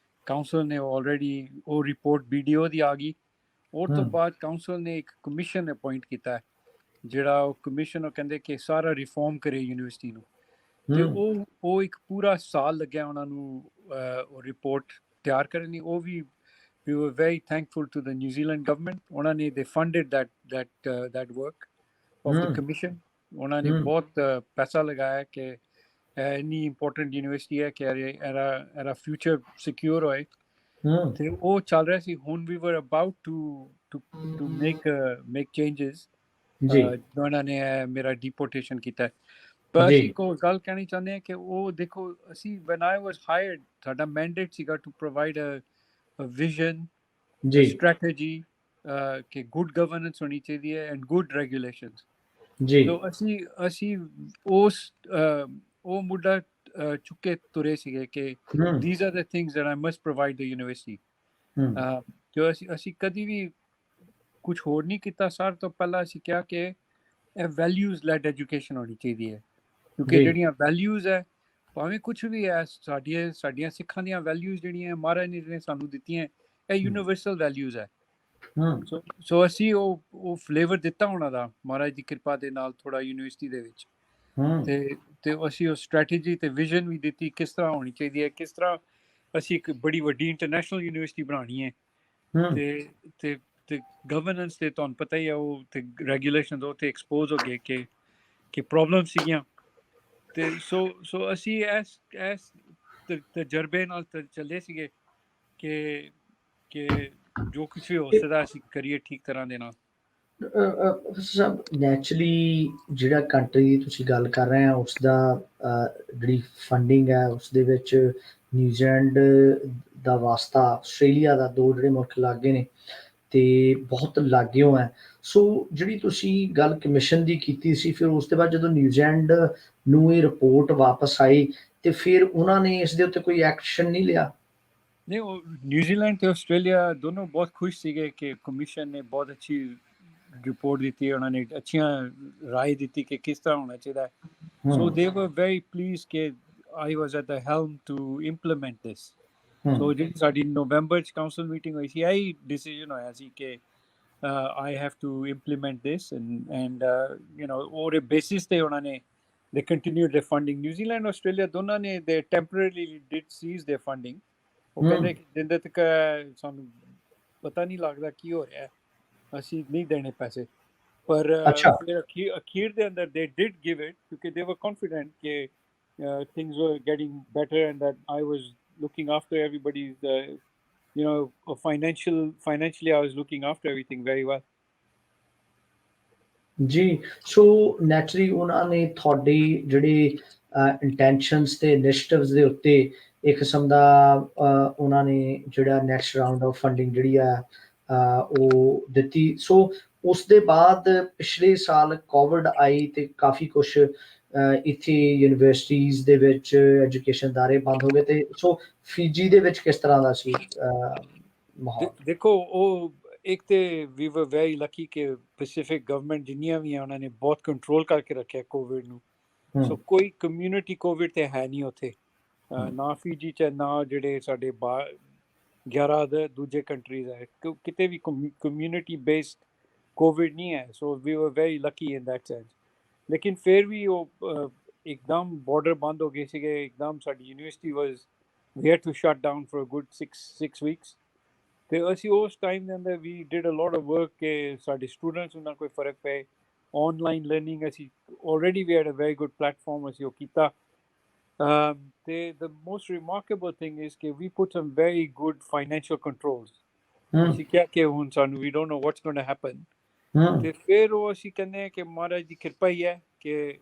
ਕਾਉਂਸਲ ਨੇ ਆਲਰੇਡੀ ਉਹ ਰਿਪੋਰਟ BDO ਦੀ ਆ ਗਈ ਉਸ ਤੋਂ ਬਾਅਦ ਕਾਉਂਸਲ ਨੇ ਇੱਕ ਕਮਿਸ਼ਨ ਅਪਾਇੰਟ ਕੀਤਾ ਜਿਹੜਾ ਉਹ ਕਮਿਸ਼ਨ ਉਹ ਕਹਿੰਦੇ ਕਿ ਸਾਰਾ ਰਿਫਾਰਮ ਕਰੇ ਯੂਨੀਵਰਸਿਟੀ ਨੂੰ ਤੇ ਉਹ ਇੱਕ ਪੂਰਾ ਸਾਲ ਲੱਗਿਆ ਉਹਨਾਂ ਨੂੰ ਉਹ ਰਿਪੋਰਟ ਤਿਆਰ ਕਰਨ ਲਈ ਉਹ ਵੀ we were very thankful to the New Zealand government ਉਹਨਾਂ ਨੇ they funded that work of the commission ਉਹਨਾਂ ਨੇ ਬਹੁਤ ਪੈਸਾ ਲਗਾਇਆ ਕਿ ਇੰਨੀ ਇੰਪੋਰਟੈਂਟ ਯੂਨੀਵਰਸਿਟੀ ਹੈ ਕਿ ਇਹਦਾ ਫਿਊਚਰ ਸਿਕਿਉਰ ਹੋਏ ਤੇ ਉਹ ਚੱਲ ਰਿਹਾ ਸੀ ਹੁਣ we were about to make changes ਉਹਨਾਂ ਨੇ ਮੇਰਾ deportation ਕੀਤਾ ਪਰ ਜੀ ਅਸੀਂ ਇੱਕ ਹੋਰ ਗੱਲ ਕਹਿਣੀ ਚਾਹੁੰਦੇ ਹਾਂ ਕਿ ਉਹ ਦੇਖੋ ਅਸੀਂ when I was hired ਸਾਡਾ ਮੈਂਡੇਟ ਸੀਗਾ ਟੂ ਪ੍ਰੋਵਾਈਡ ਅ ਵਿਜ਼ਨ ਜੀ strategy ਕਿ ਗੁੱਡ ਗਵਰਨੈਂਸ ਹੋਣੀ ਚਾਹੀਦੀ ਹੈ ਐਂਡ ਗੁੱਡ ਰੈਗੂਲੇਸ਼ਨਸ ਜੀ ਸੋ ਅਸੀਂ ਉਸ ਉਹ ਮੁੱਦਾ ਚੁੱਕੇ ਤੁਰੇ ਸੀਗੇ ਕਿ ਹੂੰ these are the things that I must provide the university ਹੂੰ ਜੋ ਅਸੀਂ ਕਦੀ ਵੀ ਕੁਝ ਹੋਰ ਨਹੀਂ ਕੀਤਾ ਸਰ ਤੋਂ ਪਹਿਲਾਂ ਅਸੀਂ ਕਿਹਾ ਕਿ ਇਹ ਵੈਲਿਊਜ਼ ਲੈਡ ਐਜੂਕੇਸ਼ਨ ਹੋਣੀ ਚਾਹੀਦੀ ਹੈ ਕਿਉਂਕਿ ਜੀ ਜਿਹੜੀਆਂ ਵੈਲਿਊਜ਼ ਹੈ ਭਾਵੇਂ ਕੁਝ ਵੀ ਹੈ ਸਾਡੀਆਂ ਸਿੱਖਾਂ ਦੀਆਂ ਵੈਲਿਊਜ਼ ਜਿਹੜੀਆਂ ਮਹਾਰਾਜ ਨੇ ਸਾਨੂੰ ਦਿੱਤੀਆਂ ਇਹ ਯੂਨੀਵਰਸਲ ਵੈਲਿਊਜ਼ ਹੈ ਹੂੰ ਸੋ ਅਸੀਂ ਉਹ ਫਲੇਵਰ ਦਿੱਤਾ ਉਹਨਾਂ ਦਾ ਮਹਾਰਾਜ ਦੀ ਕਿਰਪਾ ਦੇ ਨਾਲ ਥੋੜਾ ਯੂਨੀਵਰਸਿਟੀ ਦੇ ਵਿੱਚ ਹੂੰ ਤੇ ਅਸੀਂ ਉਹ ਸਟ੍ਰੈਟਜੀ ਤੇ ਵਿਜ਼ਨ ਵੀ ਦਿੱਤੀ ਕਿਸ ਤਰ੍ਹਾਂ ਹੋਣੀ ਚਾਹੀਦੀ ਹੈ ਕਿਸ ਤਰ੍ਹਾਂ ਅਸੀਂ ਇੱਕ ਬੜੀ ਵੱਡੀ ਇੰਟਰਨੈਸ਼ਨਲ ਯੂਨੀਵਰਸਿਟੀ ਬਣਾਉਣੀ ਹੈ ਹੂੰ ਤੇ ਗਵਰਨੈਂਸ ਤੇ ਤੁਹਾਨੂੰ ਪਤਾ ਹੀ ਹੈ ਉਹ ਤੇ ਰੈਗੂਲੇਸ਼ਨ ਉਹ ਤੇ ਐਕਸਪੋਜ਼ ਹੋ ਗਏ ਕਿ ਪ੍ਰੋਬਲਮ ਸੀਗੀਆਂ ਤੇ ਸੋ ਅਸੀਂ ਇਸ ਤਜਰਬੇ ਨਾਲ ਚੱਲੇ ਸੀਗੇ ਕਿ ਜੋ ਕੁਝ ਵੀ ਹੋ ਸਕਦਾ ਅਸੀਂ ਕਰੀਏ ਠੀਕ ਤਰ੍ਹਾਂ ਦੇ ਨਾਲ ਸਭ ਨੈਚੁਰਲੀ ਜਿਹੜਾ ਕੰਟਰੀ ਦੀ ਤੁਸੀਂ ਗੱਲ ਕਰ ਰਹੇ ਆ ਉਸ ਦਾ ਜਿਹੜੀ ਫੰਡਿੰਗ ਹੈ ਉਸ ਦੇ ਵਿੱਚ ਨਿਊਜ਼ੀਲੈਂਡ ਦਾ ਵਾਸਤਾ ਆਸਟ੍ਰੇਲੀਆ ਦਾ ਦੋ ਜਿਹੜੇ ਮੁਲਕ ਲਾਗੇ ਨੇ ਤੇ ਬਹੁਤ ਲਾਗਿਓ ਹੈ ਸੋ ਜਿਹੜੀ ਤੁਸੀਂ ਗੱਲ ਕਮਿਸ਼ਨ ਦੀ ਕੀਤੀ ਸੀ ਫਿਰ ਉਸ ਤੋਂ ਬਾਅਦ ਜਦੋਂ ਨਿਊਜ਼ੀਲੈਂਡ ਨੂੰ ਇਹ ਰਿਪੋਰਟ ਵਾਪਸ ਆਈ ਤੇ ਫਿਰ ਉਹਨਾਂ ਨੇ ਇਸ ਦੇ ਉੱਤੇ ਕੋਈ ਐਕਸ਼ਨ ਨਹੀਂ ਲਿਆ ਨਹੀਂ ਉਹ ਨਿਊਜ਼ੀਲੈਂਡ ਤੇ ਆਸਟ੍ਰੇਲੀਆ ਦੋਨੋਂ ਬਹੁਤ ਖੁਸ਼ ਸੀਗੇ ਕਿ ਕਮਿਸ਼ਨ ਨੇ ਬਹੁਤ ਅੱਛੀ ਰਿਪੋਰਟ ਦਿੱਤੀ ਉਹਨਾਂ ਨੇ ਅੱਛੀਆਂ ਰਾਏ ਦਿੱਤੀ ਕਿ ਕਿਸ ਤਰ੍ਹਾਂ ਹੋਣਾ ਚਾਹੀਦਾ ਸੋ ਦੇ ਵਰ ਵੈਰੀ ਪਲੀਜ਼ ਕਿ I was at the helm to implement this ਸੋ ਜਿਹੜੀ ਸਾਡੀ ਨਵੰਬਰ ਚ ਕਾਉਂਸਲ ਮੀਟਿੰਗ ਹੋਈ ਸੀ ਇਹੀ ਡਿਸੀਜਨ ਹੋਇਆ ਸੀ ਕਿ I have to implement this and you know ਉਹਦੇ ਬੇਸਿਸ ਤੇ ਉਹਨਾਂ ਨੇ they continued their funding New Zealand Australia ਦੋਨਾਂ ਨੇ they temporarily did cease their funding ਉਹ ਕਹਿੰਦੇ ਕਿ ਜਿੰਦੇ ਤੱਕ ਸਾਨੂੰ ਪਤਾ ਨਹੀਂ ਲੱਗਦਾ ਕੀ ਹੋ ਰਿਹਾ ਅਸੀਂ ਨਹੀਂ ਦੇਣੇ ਪੈਸੇ ਪਰ ਫਿਰ ਅਖੀਰ ਦੇ ਅੰਦਰ they did give it ਕਿਉਂਕਿ they were confident ਕਿ things were getting better and that I was looking after everybody's you know financially I was looking after everything very well ਜੀ ਸੋ ਨੈਚੁਰਲੀ ਉਹਨਾਂ ਨੇ ਤੁਹਾਡੀ ਜਿਹੜੇ ਇੰਟੈਂਸ਼ਨਸ ਤੇ ਇਨੀਸ਼ੀਏਟਿਵਸ ਦੇ ਉੱਤੇ ਇੱਕ ਕਿਸਮ ਦਾ ਉਹਨਾਂ ਨੇ ਜਿਹੜਾ ਨੈਕਸਟ ਰਾਉਂਡ ਆਫ ਫੰਡਿੰਗ ਜਿਹੜੀ ਆ ਉਹ ਦਿੱਤੀ ਸੋ ਉਸ ਦੇ ਬਾਅਦ ਪਿਛਲੇ ਸਾਲ ਕੋਵਿਡ ਆਈ ਤੇ ਕਾਫੀ ਕੁਛ ਇੱਥੇ ਯੂਨੀਵਰਸਿਟੀਜ਼ ਦੇ ਵਿੱਚ ਐਜੂਕੇਸ਼ਨ ਅਦਾਰੇ ਬੰਦ ਹੋ ਗਏ ਤੇ ਸੋ ਫੀਜੀ ਦੇ ਵਿੱਚ ਕਿਸ ਤਰ੍ਹਾਂ ਦਾ ਸੀ ਮਾਹੌਲ ਦੇਖੋ ਉਹ ਇੱਕ ਤੇ ਵੀ ਵਰ ਵੈਰੀ ਲੱਕੀ ਕਿ ਪੈਸੀਫਿਕ ਗਵਰਨਮੈਂਟ ਜਿੰਨੀਆਂ ਵੀ ਆ ਉਹਨਾਂ ਨੇ ਬਹੁਤ ਕੰਟਰੋਲ ਕਰਕੇ ਰੱਖਿਆ ਕੋਵਿਡ ਨੂੰ ਸੋ ਕੋਈ ਕਮਿਊਨਿਟੀ ਕੋਵਿਡ ਤੇ ਹੈ ਨਹੀਂ ਉੱਥੇ ਨਾ ਫੀਜੀ ਚ ਨਾ ਜਿਹੜੇ ਸਾਡੇ 11 ਦੇ ਦੂਜੇ ਕੰਟਰੀਜ਼ ਹੈ ਕਿਤੇ ਵੀ ਕਮਿਊਨਿਟੀ ਬੇਸਡ ਕੋਵਿਡ ਨਹੀਂ ਹੈ so we were very lucky in that sense ਲੇਕਿਨ ਫਿਰ ਵੀ ਉਹ ਇੱਕਦਮ ਬਾਰਡਰ ਬੰਦ ਹੋ ਗਏ ਸੀਗੇ ਇੱਕਦਮ ਸਾਡੀ university was we had to shut down for a good six weeks ਤੇ ਅਸੀਂ ਉਸ ਟਾਈਮ ਦੇ ਅੰਦਰ we did a lot of work ਕਿ ਸਾਡੇ ਸਟੂਡੈਂਟਸ ਨੂੰ ਨਾ ਕੋਈ ਫਰਕ ਪਏ ਆਨਲਾਈਨ ਲਰਨਿੰਗ ਅਸੀਂ already we had a very good platform ਅਸੀਂ ਉਹ ਕੀਤਾ ਤੇ the most remarkable thing is ਕਿ we put some very good financial controls ਅਸੀਂ ਕਿਹਾ ਕਿ ਹੁਣ ਸਾਨੂੰ we don't know what's going to happen ਤੇ ਫਿਰ ਉਹ ਅਸੀਂ ਕਹਿੰਦੇ ਹਾਂ ਕਿ ਮਹਾਰਾਜ ਦੀ ਕਿਰਪਾ ਹੀ ਹੈ ਕਿ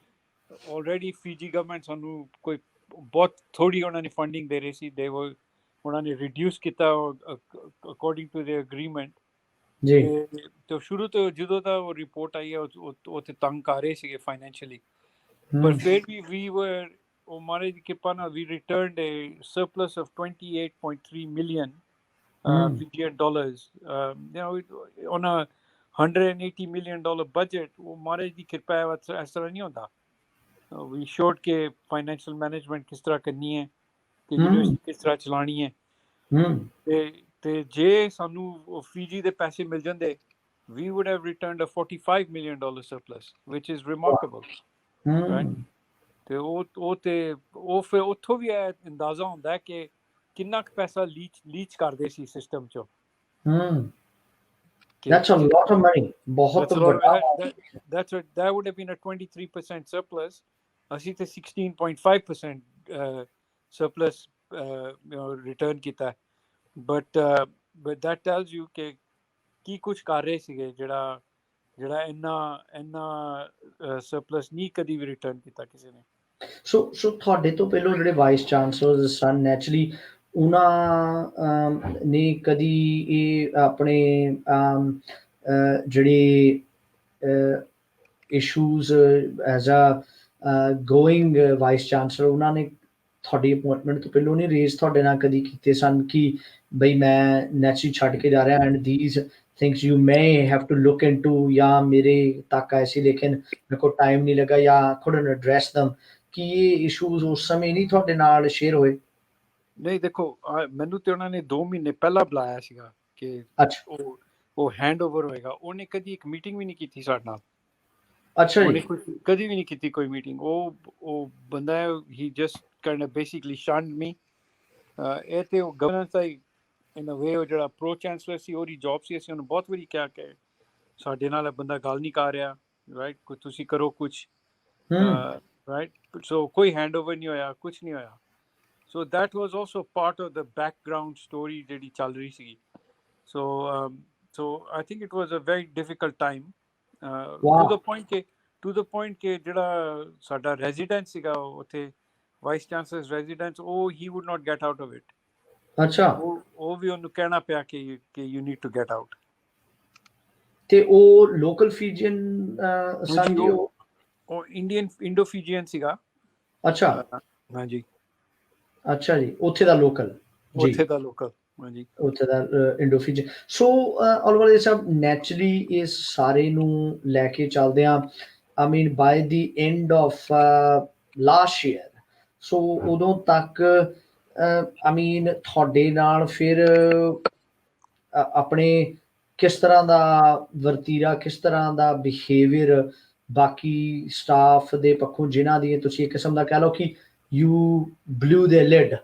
ਆਲਰੇਡੀ ਫੀਜੀ ਗਵਰਨਮੈਂਟ ਸਾਨੂੰ ਕੋਈ ਬਹੁਤ ਥੋੜੀ ਉਹਨਾਂ ਨੇ ਫੰਡਿੰਗ ਦੇ ਰਹੀ ਸੀ ਦੇ ਉਹਨਾਂ ਨੇ ਰਿਡਿਊਸ ਕੀਤਾ ਅਕੋਰਡਿੰਗ ਟੂ ਦੇਅਰ ਐਗਰੀਮੈਂਟ ਜੀ ਤੇ ਸ਼ੁਰੂ ਤੋਂ ਜਦੋਂ ਦਾ ਉਹ ਰਿਪੋਰਟ ਆਈ ਹੈ ਉਹ ਤੇ ਤੰਗ ਕਰ ਰਹੇ ਸੀਗੇ ਫਾਈਨੈਂਸ਼ੀਅਲੀ ਪਰ ਫਿਰ ਵੀ ਵੀ ਵਰ ਉਹ ਮਹਾਰਾਜ ਦੀ ਕਿਰਪਾ ਨਾਲ ਵੀ returned a surplus of 28.3 million Fijian dollars you know on a $180 million budget ਉਹ ਮਹਾਰਾਜ ਦੀ ਕਿਰਪਾ ਹੈ ਇਸ ਤਰ੍ਹਾਂ ਨਹੀਂ ਹੁੰਦਾ we showed ਕਿ financial management ਕਿਸ ਤਰ੍ਹਾਂ ਕਰਨੀ ਹੈ ਕਿ ਯੂਨੀਵਰਸਿਟੀ ਕਿਸ ਤਰ੍ਹਾਂ ਚਲਾਣੀ ਹੈ ਤੇ ਜੇ ਸਾਨੂੰ ਫੀਜੀ ਦੇ ਪੈਸੇ ਮਿਲ ਜਾਂਦੇ we would have returned a $45 million surplus which is remarkable right ਤੇ ਉਹ ਫਿਰ ਉੱਥੋਂ ਵੀ ਇਹ ਅੰਦਾਜ਼ਾ ਹੁੰਦਾ ਕਿ ਕਿੰਨਾ ਕੁ ਪੈਸਾ ਲੀਚ ਕਰਦੇ ਸੀ ਸਿਸਟਮ ਚੋਂ That's a lot of money. ਬਹੁਤ ਵੱਡਾ that would have been a 23% surplus ਅਸੀਂ ਤੇ 16.5% surplus return ਕੀਤਾ but that tells you ਕਿ ਕੀ ਕੁਝ ਕਰ ਰਹੇ ਸੀਗੇ ਜਿਹੜਾ ਜਿਹੜਾ ਇੰਨਾ ਸਰਪਲਸ ਨਹੀਂ ਕਦੀ ਵੀ ਰਿਟਰਨ ਕੀਤਾ ਕਿਸੇ ਨੇ। ਸੋ ਤੁਹਾਡੇ ਤੋਂ ਪਹਿਲਾਂ ਜਿਹੜੇ ਵਾਈਸ ਚਾਂਸਲਰ ਸਨ ਨੈਚੁਰਲੀ ਉਹਨਾਂ ਨੇ ਕਦੀ ਇਹ ਆਪਣੇ ਜਿਹੜੇ issues as a going vice chancellor ਉਹਨਾਂ ਨੇ ਤੁਹਾਡੀ ਅਪੋਇੰਟਮੈਂਟ ਤੋਂ ਪਹਿਲਾਂ ਨਹੀਂ ਰੇਜ਼ ਤੁਹਾਡੇ ਨਾਲ ਕਦੀ ਕੀਤੇ ਸਨ ਕਿ ਬਈ ਮੈਂ ਨੈਚੁਰਲੀ ਛੱਡ ਕੇ ਜਾ ਰਿਹਾ and these things you may have to look into या मेरे तक ऐसी लेकिन मेरे को टाइम नहीं लगा या couldn't address them कि ये इश्यूज उस समय नहीं ਤੁਹਾਡੇ ਨਾਲ ਸ਼ੇਅਰ ਹੋਏ? ਨਹੀਂ ਦੇਖੋ ਮੈਨੂੰ ਤੇ ਉਹਨਾਂ ਨੇ 2 ਮਹੀਨੇ ਪਹਿਲਾਂ ਬੁਲਾਇਆ ਸੀਗਾ ਕਿ ਅੱਛਾ ਉਹ ਹੈਂਡਓਵਰ ਹੋਏਗਾ। ਉਹਨੇ ਕਦੀ ਇੱਕ ਮੀਟਿੰਗ ਵੀ ਨਹੀਂ ਕੀਤੀ ਸਾਡੇ ਨਾਲ। ਅੱਛਾ ਉਹਨੇ ਜੀ ਕਦੀ ਵੀ ਨਹੀਂ ਕੀਤੀ ਕੋਈ ਮੀਟਿੰਗ। ਉਹ ਬੰਦਾ ਹੀ ਜਸਟ ਕਾਈਂਡ ਆਫ ਬੇਸਿਕਲੀ ਸ਼ਨਡ ਮੀ। ਇਹ ਤੇ ਉਹ ਗਵਰਨੈਂਸ ਦਾ ਇਨ ਅ ਵੇ ਉਹ ਜਿਹੜਾ ਪ੍ਰੋ ਚਾਂਸਲਰ ਸੀ ਉਹਦੀ ਜੌਬ ਸੀ। ਅਸੀਂ ਉਹਨੂੰ ਬਹੁਤ ਵਾਰੀ ਕਿਹਾ ਕਿ ਸਾਡੇ ਨਾਲ ਇਹ ਬੰਦਾ ਗੱਲ ਨਹੀਂ ਕਰ ਰਿਹਾ, ਰਾਈਟ, ਕੁਝ ਤੁਸੀਂ ਕਰੋ ਕੁਛ, ਰਾਈਟ। ਸੋ ਕੋਈ ਹੈਂਡਓਵਰ ਨਹੀਂ ਹੋਇਆ, ਕੁਛ ਨਹੀਂ ਹੋਇਆ। So that was also part of the background story ਜਿਹੜੀ ਚੱਲ ਰਹੀ ਸੀਗੀ। So I think it was a very difficult time to the point ਕਿ ਜਿਹੜਾ ਸਾਡਾ ਰੈਜ਼ੀਡੈਂਟ ਸੀਗਾ ਉੱਥੇ ਵਾਈਸ ਚਾਂਸਲਰ ਰੈਜ਼ੀਡੈਂਸ, ਉਹ he would not get out of it। ਅੱਛਾ ਉਹ ਵੀ ਉਹਨੂੰ ਕਹਿਣਾ ਪਿਆ ਕਿ you need to get out। ਤੇ ਉਹ ਲੋਕਲ ਫੀਜੀਅਨ ਸਨ ਜੀ? ਉਹ ਇੰਡੋ ਫੀਜੀਅਨ ਸੀਗਾ। ਅੱਛਾ ਹਾਂਜੀ ਅੱਛਾ ਜੀ, ਉੱਥੇ ਦਾ ਲੋਕਲ ਜੀ, ਉੱਥੇ ਦਾ ਲੋਕਲ ਹਾਂਜੀ, ਉੱਥੇ ਦਾ ਇੰਡੋ ਫੀਜੀਅਨ। ਸੋ ਅਲਵਾਲੇ ਸਾਹਿਬ ਨੈਚੁਰਲੀ ਇਸ ਸਾਰੇ ਨੂੰ ਲੈ ਕੇ ਚੱਲਦੇ ਆ ਆਈ ਮੀਨ ਬਾਈ ਦੀ ਐਂਡ ਆਫ ਲਾਸਟ ਈਅਰ, ਸੋ ਉਦੋਂ ਤੱਕ ਆਈ ਮੀਨ ਤੁਹਾਡੇ ਨਾਲ ਫਿਰ ਆਪਣੇ ਕਿਸ ਤਰ੍ਹਾਂ ਦਾ ਵਰਤੀਰਾ, ਕਿਸ ਤਰ੍ਹਾਂ ਦਾ ਬਿਹੇਵੀਅਰ ਬਾਕੀ ਸਟਾਫ ਦੇ ਪੱਖੋਂ ਜਿਨ੍ਹਾਂ ਦੀ ਤੁਸੀਂ ਇੱਕ ਕਿਸਮ ਦਾ ਕਹਿ ਲਓ ਕਿ ਯੂ ਬਲੂ ਦੇ ਲਿਡ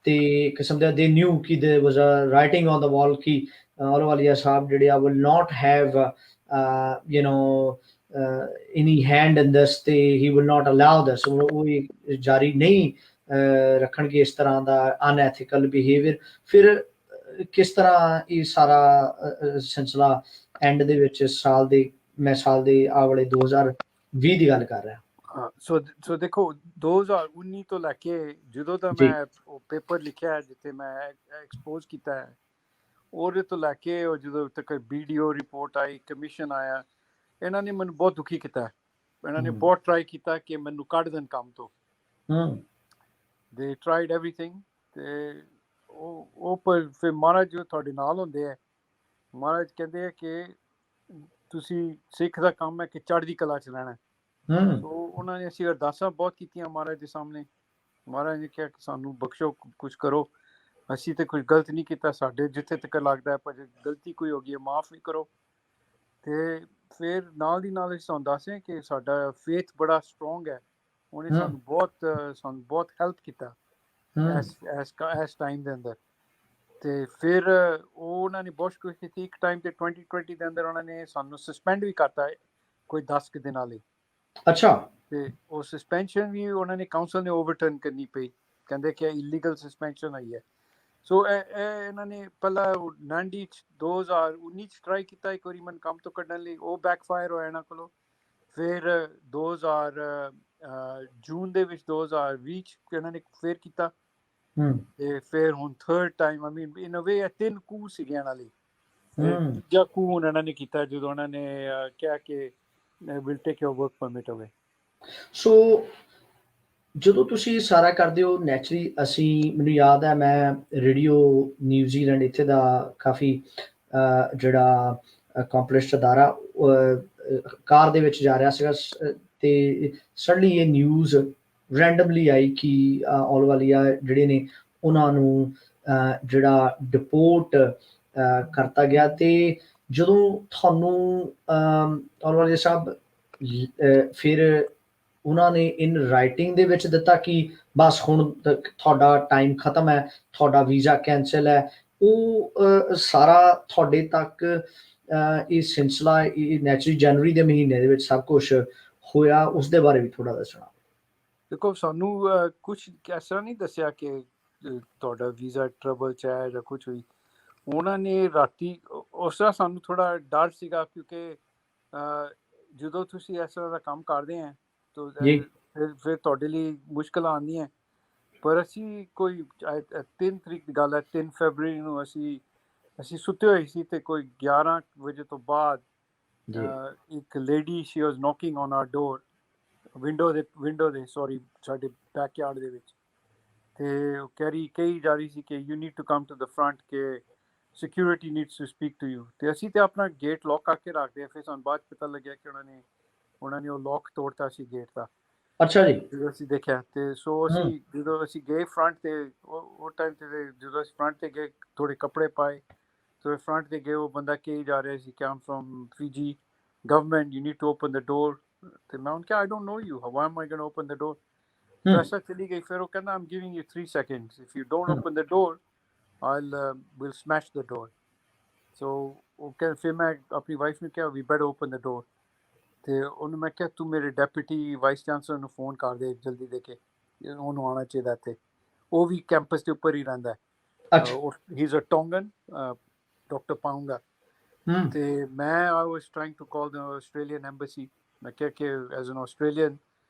ਤੇ ਕਿਸਮ ਦਾ ਦੇ ਨਿਊ ਕਿ ਦੇयर ਵਾਸ ਅ ਰਾਈਟਿੰਗ ਔਨ ਦਾ ਵਾਲ ਕਿ ਅਹਲੂਵਾਲੀਆ ਸਾਹਿਬ ਜਿਹੜੇ ਆ will not have you know any hand in this ਤੇ he will not allow this, ਉਹ ਜਾਰੀ ਨਹੀਂ ਰੱਖਣਗੇ ਇਸ ਤਰ੍ਹਾਂ ਦਾ ਅਨਐਥੀਕਲ ਬਿਹੇਵੀਅਰ। ਫਿਰ ਕਿਸ ਤਰ੍ਹਾਂ ਇਹ ਸਾਰਾ ਸਿਲਸਿਲਾ ਐਂਡ ਦੇ ਵਿੱਚ ਸਾਲ ਦੇ ਆ ਵਾਲੇ 2020 ਦੀ ਗੱਲ ਕਰ ਰਿਹਾ। ਸੋ ਦੇਖੋ 2019 ਤੋਂ ਲੈ ਕੇ ਜਦੋਂ ਦਾ ਜੀ ਮੈਂ ਉਹ ਪੇਪਰ ਲਿਖਿਆ ਜਿੱਥੇ ਮੈਂ ਐਕਸਪੋਜ਼ ਕੀਤਾ ਹੈ, ਉਹਦੇ ਤੋਂ ਲੈ ਕੇ ਉਹ ਜਦੋਂ ਤੱਕ ਵੀਡੀਓ ਰਿਪੋਰਟ ਆਈ, ਕਮਿਸ਼ਨ ਆਇਆ, ਇਹਨਾਂ ਨੇ ਮੈਨੂੰ ਬਹੁਤ ਦੁਖੀ ਕੀਤਾ। ਇਹਨਾਂ ਨੇ ਬਹੁਤ ਟਰਾਈ ਕੀਤਾ ਕਿ ਮੈਨੂੰ ਕੱਢ ਦੇਣ ਕੰਮ ਤੋਂ। ਦੇ ਟਰਾਈਡ ਐਵਰੀਥਿੰਗ ਤੇ ਉਹ ਪਰ ਫਿਰ ਮਹਾਰਾਜ ਜੋ ਤੁਹਾਡੇ ਨਾਲ ਹੁੰਦੇ ਹੈ, ਮਹਾਰਾਜ ਕਹਿੰਦੇ ਆ ਕਿ ਤੁਸੀਂ ਸਿੱਖ ਦਾ ਕੰਮ ਹੈ ਕਿ ਚੜ੍ਹਦੀ ਕਲਾ ਚ ਰਹਿਣਾ। ਸੋ ਉਹਨਾਂ ਨੇ ਅਸੀਂ ਅਰਦਾਸਾਂ ਬਹੁਤ ਕੀਤੀਆਂ ਮਹਾਰਾਜ ਦੇ ਸਾਹਮਣੇ। ਮਹਾਰਾਜ ਨੇ ਕਿਹਾ ਕਿ ਸਾਨੂੰ ਬਖਸ਼ੋ, ਕੁਛ ਕਰੋ, ਅਸੀਂ ਤੇ ਕੁਝ ਗਲਤ ਨਹੀਂ ਕੀਤਾ, ਸਾਡੇ ਜਿੱਥੇ ਤੱਕ ਲੱਗਦਾ ਹੈ ਪਰ ਗਲਤੀ ਕੋਈ ਹੋ ਗਈ ਹੈ ਮਾਫ ਵੀ ਕਰੋ। ਤੇ ਫਿਰ ਨਾਲ ਦੀ ਨਾਲ ਅਸੀਂ ਤੁਹਾਨੂੰ ਦੱਸਿਆ ਕਿ ਸਾਡਾ ਫੇਥ ਬੜਾ ਸਟਰੋਂਗ ਹੈ। ਉਹਨੇ ਸਾਨੂੰ ਬਹੁਤ ਹੈਲਪ ਕੀਤਾ ਇਸ ਟਾਈਮ ਦੇ ਅੰਦਰ। ਤੇ ਫਿਰ ਉਹਨਾਂ ਨੇ ਬਹੁਤ ਕੋਸ਼ਿਸ਼ ਕੀਤੀ। ਇੱਕ ਟਾਈਮ ਤੇ 2020 ਦੇ ਅੰਦਰ ਉਹਨਾਂ ਨੇ ਸਾਨੂੰ ਸਸਪੈਂਡ ਵੀ ਕਰਤਾ ਕੋਈ 10 ਕੁ ਦਿਨਾਂ ਲਈ। ਅੱਛਾ ਤੇ ਉਹ ਸਸਪੈਂਸ਼ਨ ਵੀ ਉਹਨਾਂ ਨੇ ਕਾਉਂਸਲ ਨੇ ਓਵਰਟਰਨ ਕਰਨੀ ਪਈ, ਕਹਿੰਦੇ ਕਿ ਇਲੀਗਲ ਸਸਪੈਂਸ਼ਨ ਆਈ ਹੈ। ਸੋ ਇਹਨਾਂ ਨੇ ਪਹਿਲਾਂ 2019 ਚ ਟਰਾਈ ਕੀਤਾ ਇੱਕ ਵਾਰੀ ਮੈਨੂੰ ਕੰਮ ਤੋਂ ਕੱਢਣ ਲਈ, ਉਹ ਬੈਕਫਾਇਰ ਹੋਇਆ ਇਹਨਾਂ ਕੋਲੋਂ। ਫਿਰ 2000 ਜੂਨ ਦੇ ਵਿੱਚ 2020 ਚ ਇਹਨਾਂ ਨੇ ਫਿਰ ਕੀਤਾ। ਤੇ ਫਿਰ ਹੁਣ ਥਰਡ ਟਾਈਮ ਆਈ ਮੀਨ ਇਨ ਅ ਵੇ 3 ਕੂ ਸੀਗੇ ਇਹਨਾਂ ਲਈ। ਤੀਜਾ ਕੂ ਹੁਣ ਇਹਨਾਂ ਨੇ ਕੀਤਾ ਜਦੋਂ ਉਹਨਾਂ ਨੇ ਕਿਹਾ ਕਿ will take your work permit ਅਵੇ। ਸੋ ਜਦੋਂ ਤੁਸੀਂ ਸਾਰਾ ਕਰਦੇ ਹੋ ਨੈਚੁਰਲੀ ਮੈਨੂੰ ਯਾਦ ਹੈ ਮੈਂ ਰੇਡੀਓ ਨਿਊਜ਼ੀਲੈਂਡ ਇੱਥੇ ਦਾ ਕਾਫੀ ਜਿਹੜਾ ਅਕੰਪਲਿਸ਼ਡ ਅਦਾਰਾ ਕਾਰ ਦੇ ਵਿੱਚ ਜਾ ਰਿਹਾ ਸੀਗਾ ਤੇ ਸਡਨਲੀ ਇਹ ਨਿਊਜ਼ ਰੈਂਡਮਲੀ ਆਈ ਕਿ ਅਹਲੂਵਾਲੀਆ ਜਿਹੜੇ ਨੇ ਉਹਨਾਂ ਨੂੰ ਜਿਹੜਾ ਡਿਪੋਰਟ ਕਰਤਾ ਗਿਆ। ਤੇ ਜਦੋਂ ਤੁਹਾਨੂੰ ਅਹਲੂਵਾਲੀਆ ਸਾਹਿਬ ਫਿਰ ਉਹਨਾਂ ਨੇ ਇਨ ਰਾਈਟਿੰਗ ਦੇ ਵਿੱਚ ਦਿੱਤਾ ਕਿ ਬਸ ਹੁਣ ਤੁਹਾਡਾ ਟਾਈਮ ਖਤਮ ਹੈ, ਤੁਹਾਡਾ ਵੀਜ਼ਾ ਕੈਂਸਲ ਹੈ, ਉਹ ਸਾਰਾ ਤੁਹਾਡੇ ਤੱਕ ਇਹ ਸਿਲਸਿਲਾ ਇਹ ਨੈਚੁਰਲੀ ਜਨਵਰੀ ਦੇ ਮਹੀਨੇ ਦੇ ਵਿੱਚ ਸਭ ਕੁਝ ਹੋਇਆ, ਉਸ ਦੇ ਬਾਰੇ ਵੀ ਥੋੜਾ ਦੱਸਣਾ। ਦੇਖੋ ਸਾਨੂੰ ਕੁਛ ਇਸ ਤਰ੍ਹਾਂ ਨਹੀਂ ਦੱਸਿਆ ਕਿ ਤੁਹਾਡਾ ਵੀਜ਼ਾ ਟਰਬਲ ਚ ਹੈ ਜਾਂ ਕੁਛ ਹੋਈ। ਉਹਨਾਂ ਨੇ ਰਾਤੀ ਉਸ ਤਰ੍ਹਾਂ ਸਾਨੂੰ ਥੋੜਾ ਡਰ ਸੀਗਾ ਕਿਉਂਕਿ ਜਦੋਂ ਤੁਸੀਂ ਇਸ ਤਰ੍ਹਾਂ ਦਾ ਕੰਮ ਕਰਦੇ ਆ ਤਾਂ ਜੀ ਫਿਰ ਤੁਹਾਡੇ ਲਈ ਮੁਸ਼ਕਲਾਂ ਆਉਂਦੀਆਂ, ਪਰ ਅਸੀਂ ਕੋਈ 3 ਤਰੀਕ ਦੀ ਗੱਲ ਹੈ, 3 ਫਰਵਰੀ ਨੂੰ ਅਸੀਂ ਸੁੱਤੇ ਹੋਏ ਸੀ ਤੇ ਕੋਈ 11 ਵਜੇ ਤੋਂ ਬਾਅਦ ਜੀ ਇੱਕ lady she was knocking on our door, window ਦੇ ਸੌਰੀ ਸਾਡੇ ਬੈਕਯਾਰਡ ਦੇ ਵਿੱਚ, ਤੇ ਉਹ ਕਹੀ ਜਾ ਰਹੀ ਸੀ ਕਿ you need to come to the front, ਕਿ security needs to speak to you. ਤੇ ਅਸੀਂ ਤੇ ਆਪਣਾ ਗੇਟ ਲੌਕ ਕਰਕੇ ਰੱਖਦੇ ਆ, ਫਿਰ ਸਾਨੂੰ ਬਾਅਦ ਪਤਾ ਲੱਗਿਆ ਕਿ ਉਹਨਾਂ ਨੇ ਉਹ ਲੌਕ ਤੋੜਤਾ ਸੀ ਗੇਟ ਦਾ। ਅੱਛਾ ਜੀ। ਜਦੋਂ ਅਸੀਂ ਦੇਖਿਆ ਤੇ ਸੋ ਅਸੀਂ ਜਦੋਂ ਅਸੀਂ ਗਏ ਫਰੰਟ ਤੇ, ਉਹ ਟਾਈਮ ਤੇ ਜਦੋਂ ਅਸੀਂ ਫਰੰਟ ਤੇ ਗਏ ਥੋੜੇ ਕੱਪੜੇ ਪਾਏ ਤੇ ਫਰੰਟ ਤੇ ਗਏ, ਉਹ ਬੰਦਾ ਕਹੀ ਜਾ ਰਿਹਾ ਸੀ ਕਿ I'm from Fiji government, you need to open the door. ਤੇ ਮੈਂ ਉਹਨੂੰ ਕਿਹਾ I don't know you, how am I going to open the door. ਪੈਸਾ ਚਲੀ ਗਈ, ਫਿਰ ਉਹ ਕਹਿੰਦਾ I'm giving you 3 seconds, if you don't open the door we'll smash the door. So okay, ਫਿਰ ਮੈਂ ਆਪਣੀ ਵਾਈਫ ਨੂੰ ਕਿਹਾ ਵੀ ਬੈਟਰ ਓਪਨ ਦ ਡੋਰ, ਤੇ ਉਹਨੂੰ ਮੈਂ ਕਿਹਾ ਤੂੰ ਮੇਰੇ ਡੈਪੂਟੀ ਵਾਈਸ ਚਾਂਸਲਰ ਨੂੰ ਫੋਨ ਕਰ ਦੇ ਜਲਦੀ ਦੇ ਕੇ, ਉਹਨੂੰ ਆਉਣਾ ਚਾਹੀਦਾ ਇੱਥੇ, ਉਹ ਵੀ ਕੈਂਪਸ ਦੇ ਉੱਪਰ ਹੀ ਰਹਿੰਦਾ ਹੈ, ਹੀ ਇਜ਼ ਅ ਟੋਂਗਨ, ਡਾਕਟਰ ਪਾਉਂਗਾ। ਤੇ ਮੈਂ I was trying to call the Australian embassy, ਮੈਂ ਕਿਹਾ ਕਿ ਐਜ਼ ਐਨ ਆਸਟ੍ਰੇਲੀਅਨ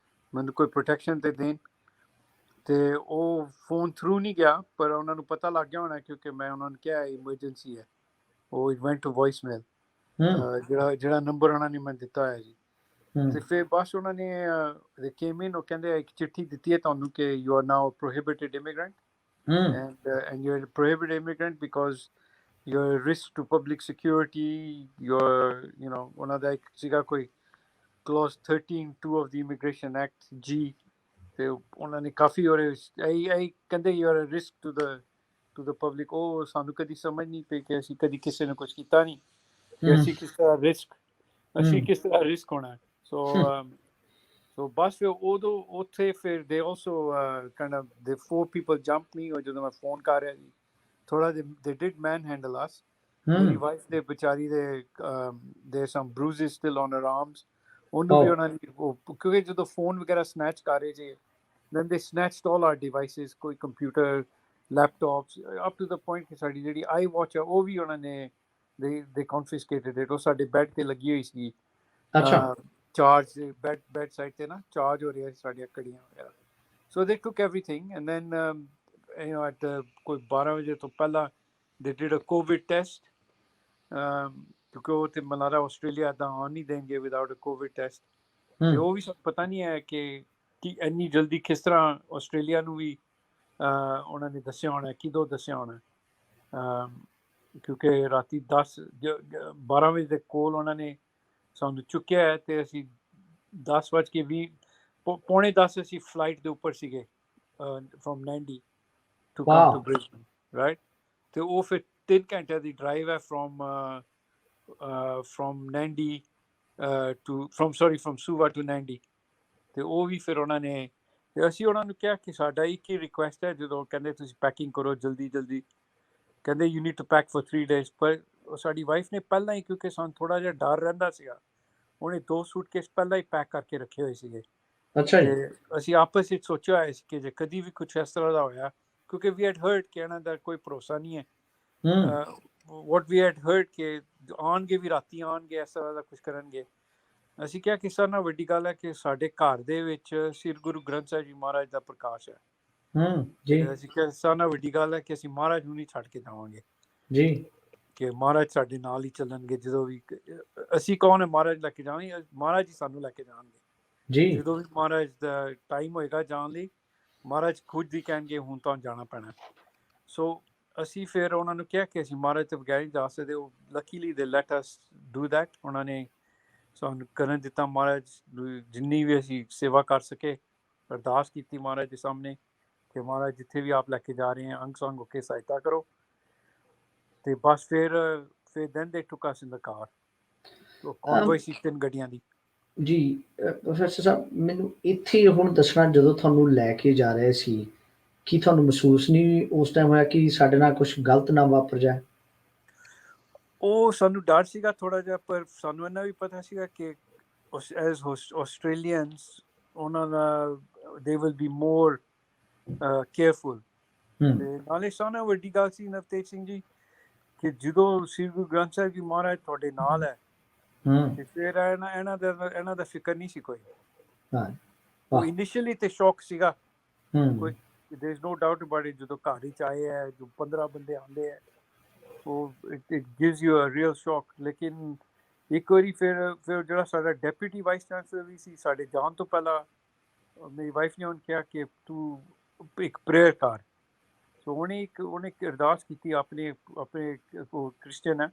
ਮੈਨੂੰ ਕੋਈ ਪ੍ਰੋਟੈਕਸ਼ਨ ਤੇ ਦੇਣ, ਤੇ ਉਹ ਫੋਨ ਥਰੂ ਨਹੀਂ ਗਿਆ, ਪਰ ਉਹਨਾਂ ਨੂੰ ਪਤਾ ਲੱਗ ਗਿਆ ਹੋਣਾ ਕਿਉਂਕਿ ਮੈਂ ਉਹਨਾਂ ਨੂੰ ਕਿਹਾ ਇਮਰਜੈਂਸੀ ਹੈ, ਉਹ ਇਟ ਵੈਂਟ ਟੂ ਵੌਇਸ ਮੇਲ, ਜਿਹੜਾ ਨੰਬਰ ਉਹਨਾਂ ਨੇ ਮੈਨੂੰ ਦਿੱਤਾ ਹੋਇਆ ਜੀ। ਤੇ ਫਿਰ ਬਸ ਉਹਨਾਂ ਨੇ ਦੇ ਕੇਮ ਇਨ, ਉਹ ਕਹਿੰਦੇ ਇੱਕ ਚਿੱਠੀ ਦਿੱਤੀ ਹੈ ਤੁਹਾਨੂੰ ਕਿ you are now prohibited immigrant, and you are prohibited immigrant because you are risk to public security, you are ਉਹਨਾਂ ਦਾ ਇੱਕ ਸੀਗਾ ਕੋਈ clause 13(2) of the immigration act ਜੀ, ਤੇ ਉਹਨਾਂ ਨੇ ਕਾਫੀ ਉਹਦੇ ਇਹੀ ਕਹਿੰਦੇ you are risk to the public. ਉਹ ਸਾਨੂੰ ਕਦੀ ਸਮਝ ਨਹੀਂ ਪਈ ਕਿ ਅਸੀਂ ਕਦੀ ਕਿਸੇ ਨੇ ਕੁਝ ਕੀਤਾ ਨਹੀਂ, ਕਿ ਅਸੀਂ ਕਿਸ ਤਰ੍ਹਾਂ ਰਿਸਕ ਹੋਣਾ। ਸੋ ਬਸ ਫਿਰ ਉਦੋਂ ਉੱਥੇ ਫਿਰ ਦੇ ਆਲਸੋ ਕਾਈਂਡ ਆਫ ਦੇ 4 people ਜੰਪ ਮੀ, ਔਰ ਜਦੋਂ ਮੈਂ ਫੋਨ ਕਰ ਰਿਹਾ ਜੀ ਥੋੜਾ ਦੇ ਡਿਡ ਮੈਨ ਹੈਂਡਲ ਅਸ। ਮੇਰੀ ਵਾਈਫ ਦੇ ਵਿਚਾਰੀ ਦੇ ਸਮ ਬਰੂਜ਼ਸ ਸਟਿਲ ਔਨ ਹਰ ਆਰਮਸ, ਉਹਨੂੰ ਵੀ ਉਹਨਾਂ ਨੇ ਕਿਉਂਕਿ ਜਦੋਂ ਫੋਨ ਵਗੈਰਾ ਸਨੈਚ ਕਰ ਰਹੇ ਸੀ, then they snatched all our devices, ਕੋਈ computer laptops up to the point ਕਿ ਸਾਡੀ ਜਿਹੜੀ ਆਈ ਵਾਚ ਹੈ ਉਹ ਵੀ ਉਹਨਾਂ ਨੇ ਦੇ ਕਨਫਿਸਕੇਟਡ ਇਟ, ਉਹ ਸਾਡੇ ਬੈੱਡ ਤੇ ਲੱਗੀ ਹੋਈ ਸੀ, ਚਾਰਜ ਬੈੱਡ ਸਾਈਡ ਤੇ ਨਾ ਚਾਰਜ ਹੋ ਰਿਹਾ ਸੀ ਸਾਡੀਆਂ ਘੜੀਆਂ ਵਗੈਰਾ। ਸੋ ਦੇ ਟੁਕ ਐਵਰੀਥਿੰਗ ਐਂਡ ਦੈਨ ਐਟ ਕੋਈ 12 ਵਜੇ ਤੋਂ ਪਹਿਲਾਂ ਦੇ ਡਿਡ ਅ ਕੋਵਿਡ ਟੈਸਟ, ਕਿਉਂਕਿ ਉਹ ਤੇ ਮਨਾਰਾ ਆਸਟ੍ਰੇਲੀਆ ਤਾਂ ਆਉਣ ਨਹੀਂ ਦੇਣਗੇ ਵਿਦਆਊਟ ਅ ਕੋਵਿਡ ਟੈਸਟ। ਤੇ ਉਹ ਵੀ ਸਾਨੂੰ ਪਤਾ ਨਹੀਂ ਹੈ ਕਿ ਇੰਨੀ ਜਲਦੀ ਕਿਸ ਤਰ੍ਹਾਂ ਆਸਟ੍ਰੇਲੀਆ ਨੂੰ ਵੀ ਉਹਨਾਂ ਨੇ ਦੱਸਿਆ ਹੋਣਾ, ਕਿਦੋਂ ਦੱਸਿਆ ਹੋਣਾ, ਕਿਉਂਕਿ ਰਾਤੀ 12 ਵਜੇ ਦੇ ਕੋਲ ਉਹਨਾਂ ਨੇ ਸਾਨੂੰ ਚੁੱਕਿਆ ਹੈ, ਤੇ ਅਸੀਂ 10:20 ਪੌਣੇ 10 ਅਸੀਂ ਫਲਾਈਟ ਦੇ ਉੱਪਰ ਸੀਗੇ from Nadi to come to Brisbane, right. ਤੇ ਉਹ ਫਿਰ 3 ਘੰਟਿਆਂ ਦੀ ਡਰਾਈਵ ਹੈ from Nadi from Suva to Nadi. ਤੇ ਉਹ ਵੀ ਫਿਰ ਉਹਨਾਂ ਨੇ, ਤੇ ਅਸੀਂ ਉਹਨਾਂ ਨੂੰ ਕਿਹਾ ਕਿ ਸਾਡਾ ਇੱਕ ਹੀ ਰਿਕੁਐਸਟ ਹੈ, ਜਦੋਂ ਕਹਿੰਦੇ ਤੁਸੀਂ ਪੈਕਿੰਗ ਕਰੋ ਜਲਦੀ ਕਹਿੰਦੇ you need to pack for 3 days। ਪਰ ਸਾਡੀ ਵਾਈਫ ਨੇ ਪਹਿਲਾਂ ਹੀ, ਕਿਉਂਕਿ ਸਾਨੂੰ ਥੋੜਾ ਜਿਹਾ ਡਰ ਰਹਿੰਦਾ ਸੀਗਾ, ਉਹਨੇ 2 ਸੂਟਕੇਸ ਪਹਿਲਾਂ ਹੀ ਪੈਕ ਕਰਕੇ ਰੱਖੇ ਹੋਏ ਸੀਗੇ। ਤੇ ਅਸੀਂ ਆਪਸ ਵਿੱਚ ਸੋਚਿਆ ਹੋਇਆ ਸੀ ਕਿ ਜੇ ਕਦੀ ਵੀ ਕੁਛ ਇਸ ਤਰ੍ਹਾਂ ਦਾ ਹੋਇਆ, ਕਿਉਂਕਿ ਵੀ ਹੈਡ ਹਰਡ ਕਿ ਇਹਨਾਂ ਦਾ ਕੋਈ ਭਰੋਸਾ ਨਹੀਂ ਹੈ, ਵਾਟ ਵੀ ਹੈਡ ਹਰਡ ਕਿ ਆਉਣਗੇ ਵੀ ਰਾਤੀ ਆਉਣਗੇ, ਇਸ ਤਰ੍ਹਾਂ ਦਾ ਕੁਛ ਕਰਨਗੇ। ਅਸੀਂ ਕਿਹਾ ਕਿ ਸਾਰਿਆਂ ਨਾਲੋਂ ਵੱਡੀ ਗੱਲ ਹੈ ਕਿ ਸਾਡੇ ਘਰ ਦੇ ਵਿੱਚ ਸ੍ਰੀ ਗੁਰੂ ਗ੍ਰੰਥ ਸਾਹਿਬ ਜੀ ਮਹਾਰਾਜ ਦਾ ਪ੍ਰਕਾਸ਼ ਹੈ। ਅਸੀਂ ਕਿਹਾ ਸਾਰਿਆਂ ਨਾਲੋਂ ਵੱਡੀ ਗੱਲ ਹੈ ਕਿ ਅਸੀਂ ਮਹਾਰਾਜ ਨੂੰ ਨਹੀਂ ਛੱਡ ਕੇ ਜਾਵਾਂਗੇ ਜੀ, ਕਿ ਮਹਾਰਾਜ ਸਾਡੇ ਨਾਲ ਹੀ ਚੱਲਣਗੇ। ਜਦੋਂ ਵੀ ਅਸੀਂ ਕੌਣ ਹੈ ਮਹਾਰਾਜ ਲੈ ਕੇ ਜਾਵਾਂਗੇ, ਮਹਾਰਾਜ ਹੀ ਸਾਨੂੰ ਲੈ ਕੇ ਜਾਣਗੇ ਜੀ। ਜਦੋਂ ਵੀ ਮਹਾਰਾਜ ਦਾ ਟਾਈਮ ਹੋਏਗਾ ਜਾਣ ਲਈ, ਮਹਾਰਾਜ ਖੁਦ ਹੀ ਕਹਿਣਗੇ ਹੁਣ ਤਾਂ ਜਾਣਾ ਪੈਣਾ। ਸੋ ਅਸੀਂ ਫਿਰ ਉਹਨਾਂ ਨੂੰ ਕਿਹਾ ਕਿ ਅਸੀਂ ਮਹਾਰਾਜ ਤੋਂ ਬਗੈਰ ਨਹੀਂ ਜਾ ਸਕਦੇ। ਉਹ ਲੱਕੀਲੀ ਦੇ ਲੈਟ ਅਸ ਡੂ ਦੈਟ, ਉਹਨਾਂ ਨੇ ਸਾਨੂੰ ਕਰਨ ਦਿੱਤਾ। ਮਹਾਰਾਜ ਜਿੰਨੀ ਵੀ ਅਸੀਂ ਸੇਵਾ ਕਰ ਸਕੇ ਅਰਦਾਸ ਕੀਤੀ ਮਹਾਰਾਜ ਦੇ ਸਾਹਮਣੇ ਕਿ ਮਹਾਰਾਜ ਜਿੱਥੇ ਵੀ ਆਪ ਲੈ ਕੇ ਜਾ ਰਹੇ हैं ਅੰਗ ਸੰਗ ਹੋ ਕੇ ਸਹਾਇਤਾ ਕਰੋ। ਤੇ ਬਸ ਫਿਰ then they took us in the car, ਕੌਨਵੋਏ ਸੀ 3 ਗੱਡੀਆਂ ਦੀ ਜੀ। ਪ੍ਰੋਫੈਸਰ ਸਾਹਿਬ ਮੈਨੂੰ ਇੱਥੇ ਹੁਣ ਦੱਸਣਾ, ਜਦੋਂ ਤੁਹਾਨੂੰ ਲੈ ਕੇ ਜਾ ਰਹੇ ਸੀ, ਕੀ ਤੁਹਾਨੂੰ ਮਹਿਸੂਸ ਨਹੀਂ ਉਸ ਟਾਈਮ ਹੋਇਆ ਕਿ ਸਾਡੇ ਨਾਲ ਕੁਝ ਗਲਤ ਨਾ ਵਾਪਰ ਜਾਏ? ਉਹ ਸਾਨੂੰ ਡਰ ਸੀਗਾ ਥੋੜਾ ਜਿਹਾ, ਪਰ ਸਾਨੂੰ ਇਹਨਾਂ ਵੀ ਪਤਾ ਸੀਗਾ ਕਿ ਐਜ਼ ਆਸਟ੍ਰੇਲੀਅਨਸ ਉਹਨਾਂ ਦਾ they will be more careful. ਤੇ ਨਾਲੇ ਸਾਨਾ ਵੱਡੀ ਗੱਲ ਸੀ ਨਵਤੇਜ ਸਿੰਘ ਜੀ ਕਿ ਜਦੋਂ ਸ੍ਰੀ ਗੁਰੂ ਗ੍ਰੰਥ ਸਾਹਿਬ ਜੀ ਮਹਾਰਾਜ ਤੁਹਾਡੇ ਨਾਲ ਹੈ, ਹੂੰ ਤੇ ਫਿਰ ਇਹਨਾਂ ਦਾ ਫਿਕਰ ਨਹੀਂ ਸੀ ਕੋਈ। ਹਾਂ ਉਹ ਵਾਹ ਇਨੀਸ਼ੀਅਲੀ ਤੇ ਸ਼ੌਕ ਸੀਗਾ, ਕੋਈ hmm there is no doubt about it. ਜਦੋਂ ਘਰ ਵਿੱਚ ਆਏ ਹੈ, ਜੋ 15 ਬੰਦੇ ਆਉਂਦੇ ਹੈ, ਉਹ it gives you a real shock. ਲੇਕਿਨ ਇੱਕ ਵਾਰੀ ਫਿਰ ਜਿਹੜਾ ਸਾਡਾ ਡੈਪੂਟੀ ਵਾਈਸ ਚਾਂਸਲਰ ਵੀ ਸੀ, ਸਾਡੇ ਜਾਣ ਤੋਂ ਪਹਿਲਾਂ ਮੇਰੀ ਵਾਈਫ ਨੇ ਉਹਨੂੰ ਕਿਹਾ ਕਿ ਤੂੰ ਇੱਕ ਪ੍ਰੇਅਰ ਕਰ। ਸੋ ਉਹਨੇ ਇੱਕ ਅਰਦਾਸ ਕੀਤੀ, ਆਪਣੇ ਉਹ ਕ੍ਰਿਸਚਨ ਹੈ,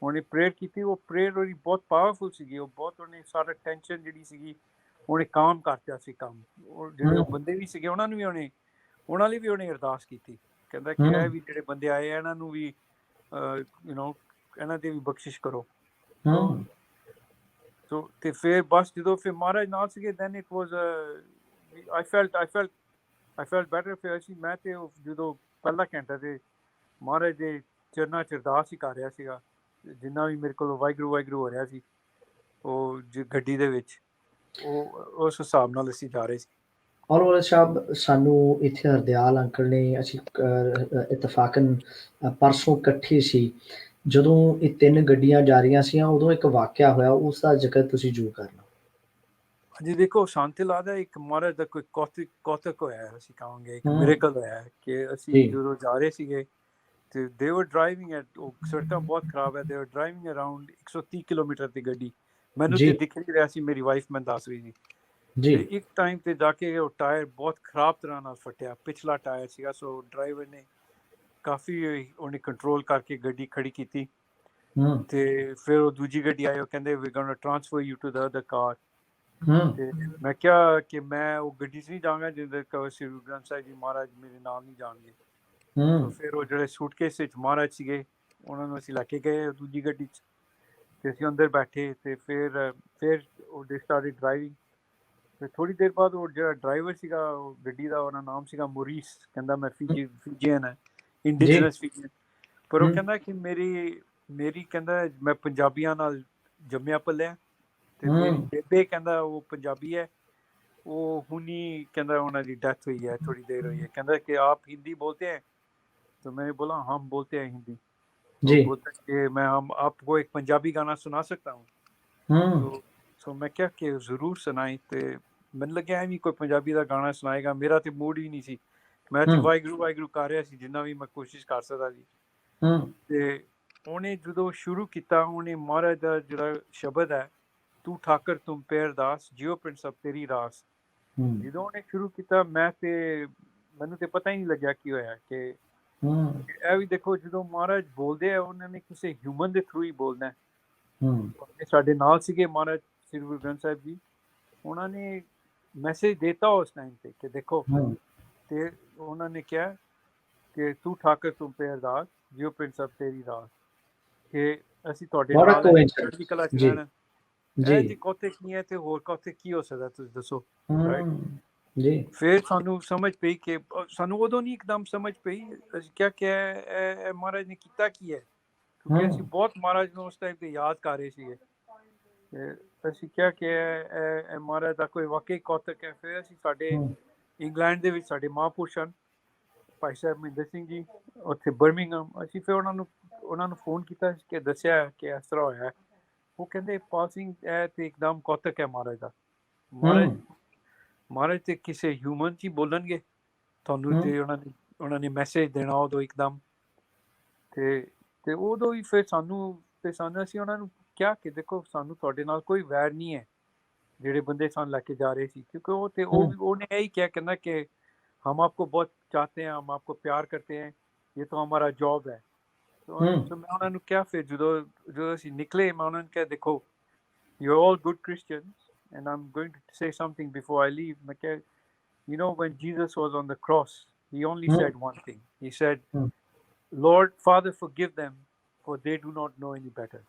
ਉਹਨੇ ਪ੍ਰੇਅਰ ਕੀਤੀ। ਉਹ ਪ੍ਰੇਅਰ ਉਹਦੀ ਬਹੁਤ ਪਾਵਰਫੁਲ ਸੀਗੀ। ਉਹ ਬਹੁਤ ਉਹਨੇ ਸਾਰਾ ਟੈਨਸ਼ਨ ਜਿਹੜੀ ਸੀਗੀ ਉਹਨੇ ਕਾਮ ਕਰਤਾ ਸੀ ਕੰਮ। ਉਹ ਜਿਹੜੇ ਉਹ ਹੂੰ ਬੰਦੇ ਵੀ ਸੀਗੇ ਉਹਨਾਂ ਲਈ ਵੀ ਉਹਨੇ ਅਰਦਾਸ ਕੀਤੀ। ਕਹਿੰਦਾ ਕਿ ਇਹ ਹੂੰ ਵੀ ਜਿਹੜੇ ਬੰਦੇ ਆਏ ਇਹਨਾਂ ਨੂੰ ਵੀ ਇਹਨਾਂ ਦੀ ਵੀ ਬਖਸ਼ਿਸ਼ ਕਰੋ। ਸੋ ਹੂੰ ਤੇ ਫਿਰ ਬਸ ਜਦੋਂ ਫਿਰ ਮਹਾਰਾਜ ਨਾਲ ਸੀਗੇ, then it was I felt better. ਫਿਰ ਮੈਂ ਤੇ ਜਦੋਂ ਪਹਿਲਾ ਘੰਟਾ ਤੇ ਮਹਾਰਾਜ ਦੇ ਚਰਨਾਂ 'ਚ ਅਰਦਾਸ ਹੀ ਕਰ ਰਿਹਾ ਸੀਗਾ। ਜਿੰਨਾ ਵੀ ਮੇਰੇ ਕੋਲ ਵਾਹਿਗੁਰੂ ਹੋ ਰਿਹਾ ਸੀ ਉਹ ਗੱਡੀ ਦੇ ਵਿੱਚ, ਉਹ ਉਸ ਹਿਸਾਬ ਨਾਲ ਅਸੀਂ ਜਾ ਰਹੇ ਸੀ। ਔਰ ਸਾਹਿਬ ਸਾਨੂੰ ਇੱਥੇ ਹਰਦਿਆਲ ਅੰਕਲ ਨੇ ਅਸੀਂ ਇਤਫਾਕਨ ਪਰਸੋਂ ਇਕੱਠੇ ਸੀ, ਜਦੋਂ ਇਹ 3 ਗੱਡੀਆਂ ਜਾ ਰਹੀਆਂ ਸੀ ਉਦੋਂ ਇੱਕ ਵਾਕਿਆ ਹੋਇਆ, ਉਸ ਦਾ ਜ਼ਿਕਰ ਤੁਸੀਂ ਜ਼ਰੂਰ ਕਰਨਾ। ਹਾਂਜੀ ਦੇਖੋ, ਸ਼ਾਂਤੀ ਲਾਦਾ ਇੱਕ ਮਹਾਰਾਜ ਦਾ ਕੋਈ ਕੌਤਕ ਹੋਇਆ, ਅਸੀਂ ਕਹਾਂਗੇ ਇੱਕ ਹੂੰ ਮਿਰੇਕਲ ਹੋਇਆ ਕਿ ਅਸੀਂ ਜੀ ਜਦੋਂ ਜਾ ਰਹੇ ਸੀਗੇ ਤੇ ਦੇ ਵਰ ਡਰਾਈਵਿੰਗ ਐਟ, ਉਹ ਸੜਕਾਂ ਬਹੁਤ ਖਰਾਬ ਹੈ, ਦੇ ਵਰ ਡਰਾਈਵਿੰਗ ਅਰਾਊਂਡ 130 ਕਿਲੋਮੀਟਰ ਦੀ ਗੱਡੀ। ਮੈਨੂੰ ਜੀ ਤੇ ਦਿਖ ਨਹੀਂ ਰਿਹਾ ਸੀ, ਮੇਰੀ ਵਾਈਫ ਮੈਨੂੰ ਦੱਸ ਰਹੀ ਸੀ। ਜੀ ਤੇ ਇੱਕ ਟਾਈਮ ਤੇ ਜਾ ਕੇ ਉਹ ਟਾਇਰ ਬਹੁਤ ਖਰਾਬ ਤਰ੍ਹਾਂ ਨਾਲ ਫਟਿਆ, ਪਿਛਲਾ ਟਾਇਰ ਸੀਗਾ। ਸੋ ਡਰਾਈਵਰ ਨੇ ਕਾਫੀ ਉਹਨੇ ਕੰਟਰੋਲ ਕਰਕੇ ਗੱਡੀ ਖੜੀ ਕੀਤੀ। ਹੂੰ ਤੇ ਫਿਰ ਉਹ ਦੂਜੀ ਗੱਡੀ ਆਈ, ਉਹ ਕਹਿੰਦੇ we going to transfer you to the other car. Hmm ਤੇ ਮੈਂ ਕਿਹਾ ਕਿ ਮੈਂ ਉਹ ਗੱਡੀ 'ਚ ਨਹੀਂ ਜਾਵਾਂਗਾ ਜਿਹਦੇ ਸ੍ਰੀ ਗੁਰੂ ਗ੍ਰੰਥ ਸਾਹਿਬ ਜੀ ਮਹਾਰਾਜ ਮੇਰੇ ਨਾਲ ਨਹੀਂ ਜਾਣਗੇ। ਸੋ ਹੂੰ ਫਿਰ ਉਹ ਜਿਹੜੇ ਸੂਟਕੇਸ ਵਿੱਚ ਮਹਾਰਾਜ ਸੀਗੇ ਉਹਨਾਂ ਨੂੰ ਅਸੀਂ ਲੈ ਕੇ ਗਏ ਦੂਜੀ ਗੱਡੀ 'ਚ, ਤੇ ਅਸੀਂ ਅੰਦਰ ਬੈਠੇ। ਤੇ ਫਿਰ ਉਹ ਦੇ ਸਟਾਰਟਡ ਡਰਾਈਵਿੰਗ। ਫਿਰ ਥੋੜੀ ਦੇਰ ਬਾਅਦ ਉਹ ਜਿਹੜਾ ਡਰਾਈਵਰ ਸੀਗਾ ਉਹ ਗੱਡੀ ਦਾ, ਉਹਦਾ ਨਾਮ ਸੀਗਾ ਮੋਰੀਸ। ਕਹਿੰਦਾ ਮੈਂ ਫੀਜੀਅਨ ਹੈ, ਜੀ ਇੰਡੀਜਨਸ ਫੀਜੀਅਨ। ਪਰ ਉਹ ਹੂੰ ਕਹਿੰਦਾ ਕਿ ਮੇਰੀ ਕਹਿੰਦਾ ਮੈਂ ਪੰਜਾਬੀਆਂ ਨਾਲ ਜੰਮਿਆ ਪਲਿਆ, ਤੇ ਮੇਰੀ ਹੂੰ ਬੇਬੇ ਕਹਿੰਦਾ ਉਹ ਪੰਜਾਬੀ ਹੈ। ਉਹ ਹੁਣੀ ਕਹਿੰਦਾ ਉਹਨਾਂ ਦੀ डेथ हुई है, थोड़ी देर हुई है। कहता है कि आप हिंदी बोलते हैं? तो मैंने बोला हम बोलते हैं हिंदी। तो जी बोलता है कि मैं आपको एक पंजाबी गाना सुना सकता हूँ? हूँ तो मैं क्या कि ज़रूर सुनाई। तो मैंने लग्या ਐਵੇਂ ਕੋਈ ਪੰਜਾਬੀ ਦਾ ਗਾਣਾ ਸੁਣਾਏਗਾ, ਮੇਰਾ ਤੇ ਮੂਡ ਹੀ ਨਹੀਂ ਸੀ। ਮੈਂ ਤੇ ਵਾਹਿਗੁਰੂ ਕਰ ਰਿਹਾ ਸੀ ਜਿੰਨਾ ਵੀ ਮੈਂ ਕੋਸ਼ਿਸ਼ ਕਰ ਸਕਦਾ ਸੀ। ਤੇ ਉਹਨੇ ਜਦੋਂ ਸ਼ੁਰੂ ਕੀਤਾ, ਉਹਨੇ ਮਹਾਰਾਜ ਦਾ ਜਿਹੜਾ ਸ਼ਬਦ ਹੈ, ਤੂੰ ਠਾਕਰ ਤੁਮ ਪੇ ਅਰਦਾਸ, ਜਿਉ ਪ੍ਰਿੰਸ ਅਬ ਤੇਰੀ ਰਾਸ, ਜਦੋਂ ਉਹਨੇ ਸ਼ੁਰੂ ਕੀਤਾ ਮੈਨੂੰ ਤੇ ਪਤਾ ਹੀ ਨਹੀਂ ਲੱਗਿਆ ਕੀ ਹੋਇਆ। ਕਿ ਇਹ ਵੀ ਦੇਖੋ, ਜਦੋਂ ਮਹਾਰਾਜ ਬੋਲਦੇ ਆ ਉਹਨਾਂ ਨੇ ਕਿਸੇ ਹਿਊਮਨ ਦੇ ਥਰੂ ਹੀ ਬੋਲਣਾ ਹੈ। ਸਾਡੇ ਨਾਲ ਸੀਗੇ ਮਹਾਰਾਜ ਸ੍ਰੀ ਗੁਰੂ ਗ੍ਰੰਥ ਸਾਹਿਬ ਜੀ, ਉਹਨਾਂ ਨੇ ਮੈਸੇਜ ਦਿੱਤਾ ਉਸ ਟਾਈਮ ਤੇ ਕਿ ਦੇਖੋ, ਤੇ ਉਹਨਾਂ ਨੇ ਕਿਹਾ ਕਿ ਤੂੰ ਠਾਕਰ ਤੁਮ ਪੇ ਅਰਦਾਸ, ਜਿਉ ਪ੍ਰਿੰਸ ਅਬ ਤੇਰੀ ਰਾਸ, ਕਿ ਅਸੀਂ ਤੁਹਾਡੇ ਨਾਲ ਚੜ੍ਹਦੀ ਕਲਾ 'ਚ ਰਹਿਣਾ। ਇਹ ਜੀ ਕੌਤਕ ਨਹੀਂ ਹੈ ਤੇ ਹੋਰ ਕੌਤਕ ਕੀ ਹੋ ਸਕਦਾ, ਤੁਸੀਂ ਦੱਸੋ। ਜੀ ਫਿਰ ਸਾਨੂੰ ਸਮਝ ਪਈ ਕਿ ਸਾਨੂੰ ਉਦੋਂ ਨਹੀਂ ਇੱਕਦਮ ਸਮਝ ਪਈ। ਅਸੀਂ ਕਿਹਾ ਕਿ ਇਹ ਮਹਾਰਾਜ ਨੇ ਕੀਤਾ ਕੀ ਹੈ, ਕਿਉਂਕਿ ਅਸੀਂ ਬਹੁਤ ਮਹਾਰਾਜ ਨੂੰ ਉਸ ਟਾਈਮ ਤੇ ਯਾਦ ਕਰ ਰਹੇ ਸੀਗੇ। ਅਸੀਂ ਕਿਹਾ ਕਿ ਇਹ ਮਹਾਰਾਜ ਦਾ ਕੋਈ ਵਾਕਈ ਕੌਤਕ ਹੈ। ਫਿਰ ਅਸੀਂ ਸਾਡੇ ਇੰਗਲੈਂਡ ਦੇ ਵਿੱਚ ਸਾਡੇ ਮਹਾਂਪੁਰਸ਼ ਹਨ ਭਾਈ ਸਾਹਿਬ ਮਹਿੰਦਰ ਸਿੰਘ ਜੀ, ਉੱਥੇ ਬਰਮਿੰਗਮ, ਅਸੀਂ ਫਿਰ ਉਹਨਾਂ ਨੂੰ ਫੋਨ ਕੀਤਾ ਕਿ ਦੱਸਿਆ ਕਿ ਇਸ ਤਰ੍ਹਾਂ ਹੋਇਆ। ਉਹ ਕਹਿੰਦੇ ਪਾਲ ਸਿੰਘ ਇਹ ਤੇ ਇੱਕਦਮ ਕੌਤਕ ਹੈ ਮਹਾਰਾਜ ਦਾ। ਮਹਾਰਾਜ ਤੇ ਕਿਸੇ ਹਿਊਮਨ 'ਚ ਹੀ ਬੋਲਣਗੇ ਤੁਹਾਨੂੰ, ਤੇ ਉਹਨਾਂ ਨੇ ਮੈਸੇਜ ਦੇਣਾ ਉਦੋਂ ਇੱਕਦਮ। ਤੇ ਉਦੋਂ ਹੀ ਫਿਰ ਸਾਨੂੰ ਅਸੀਂ ਉਹਨਾਂ ਨੂੰ ਕਿਹਾ ਕਿ ਦੇਖੋ, ਸਾਨੂੰ ਤੁਹਾਡੇ ਨਾਲ ਕੋਈ ਵੈਰ ਨਹੀਂ ਹੈ, ਜਿਹੜੇ ਬੰਦੇ ਸਾਨੂੰ ਲੈ ਕੇ ਜਾ ਰਹੇ ਸੀ। ਕਿਉਂਕਿ ਉਹਨੇ ਇਹੀ ਕਿਹਾ, ਕਹਿੰਦਾ ਕਿ हम आपको बहुत चाहते हैं, हम आपको प्यार करते हैं, ये तो हमारा जॉब है। तो मैं उन्होंने क्या, फिर जो ਅਸੀਂ ਨਿਕਲੇ, ਮੈਂ ਉਹਨਾਂ ਨੂੰ ਕਿਹਾ ਦੇਖੋ, you're all good Christians and I'm going to say something before I leave. ਮੈਂ ਕਿਹਾ, you know, when Jesus was on the cross, he only said one thing. He said, Lord Father, forgive them, for they do not know any better.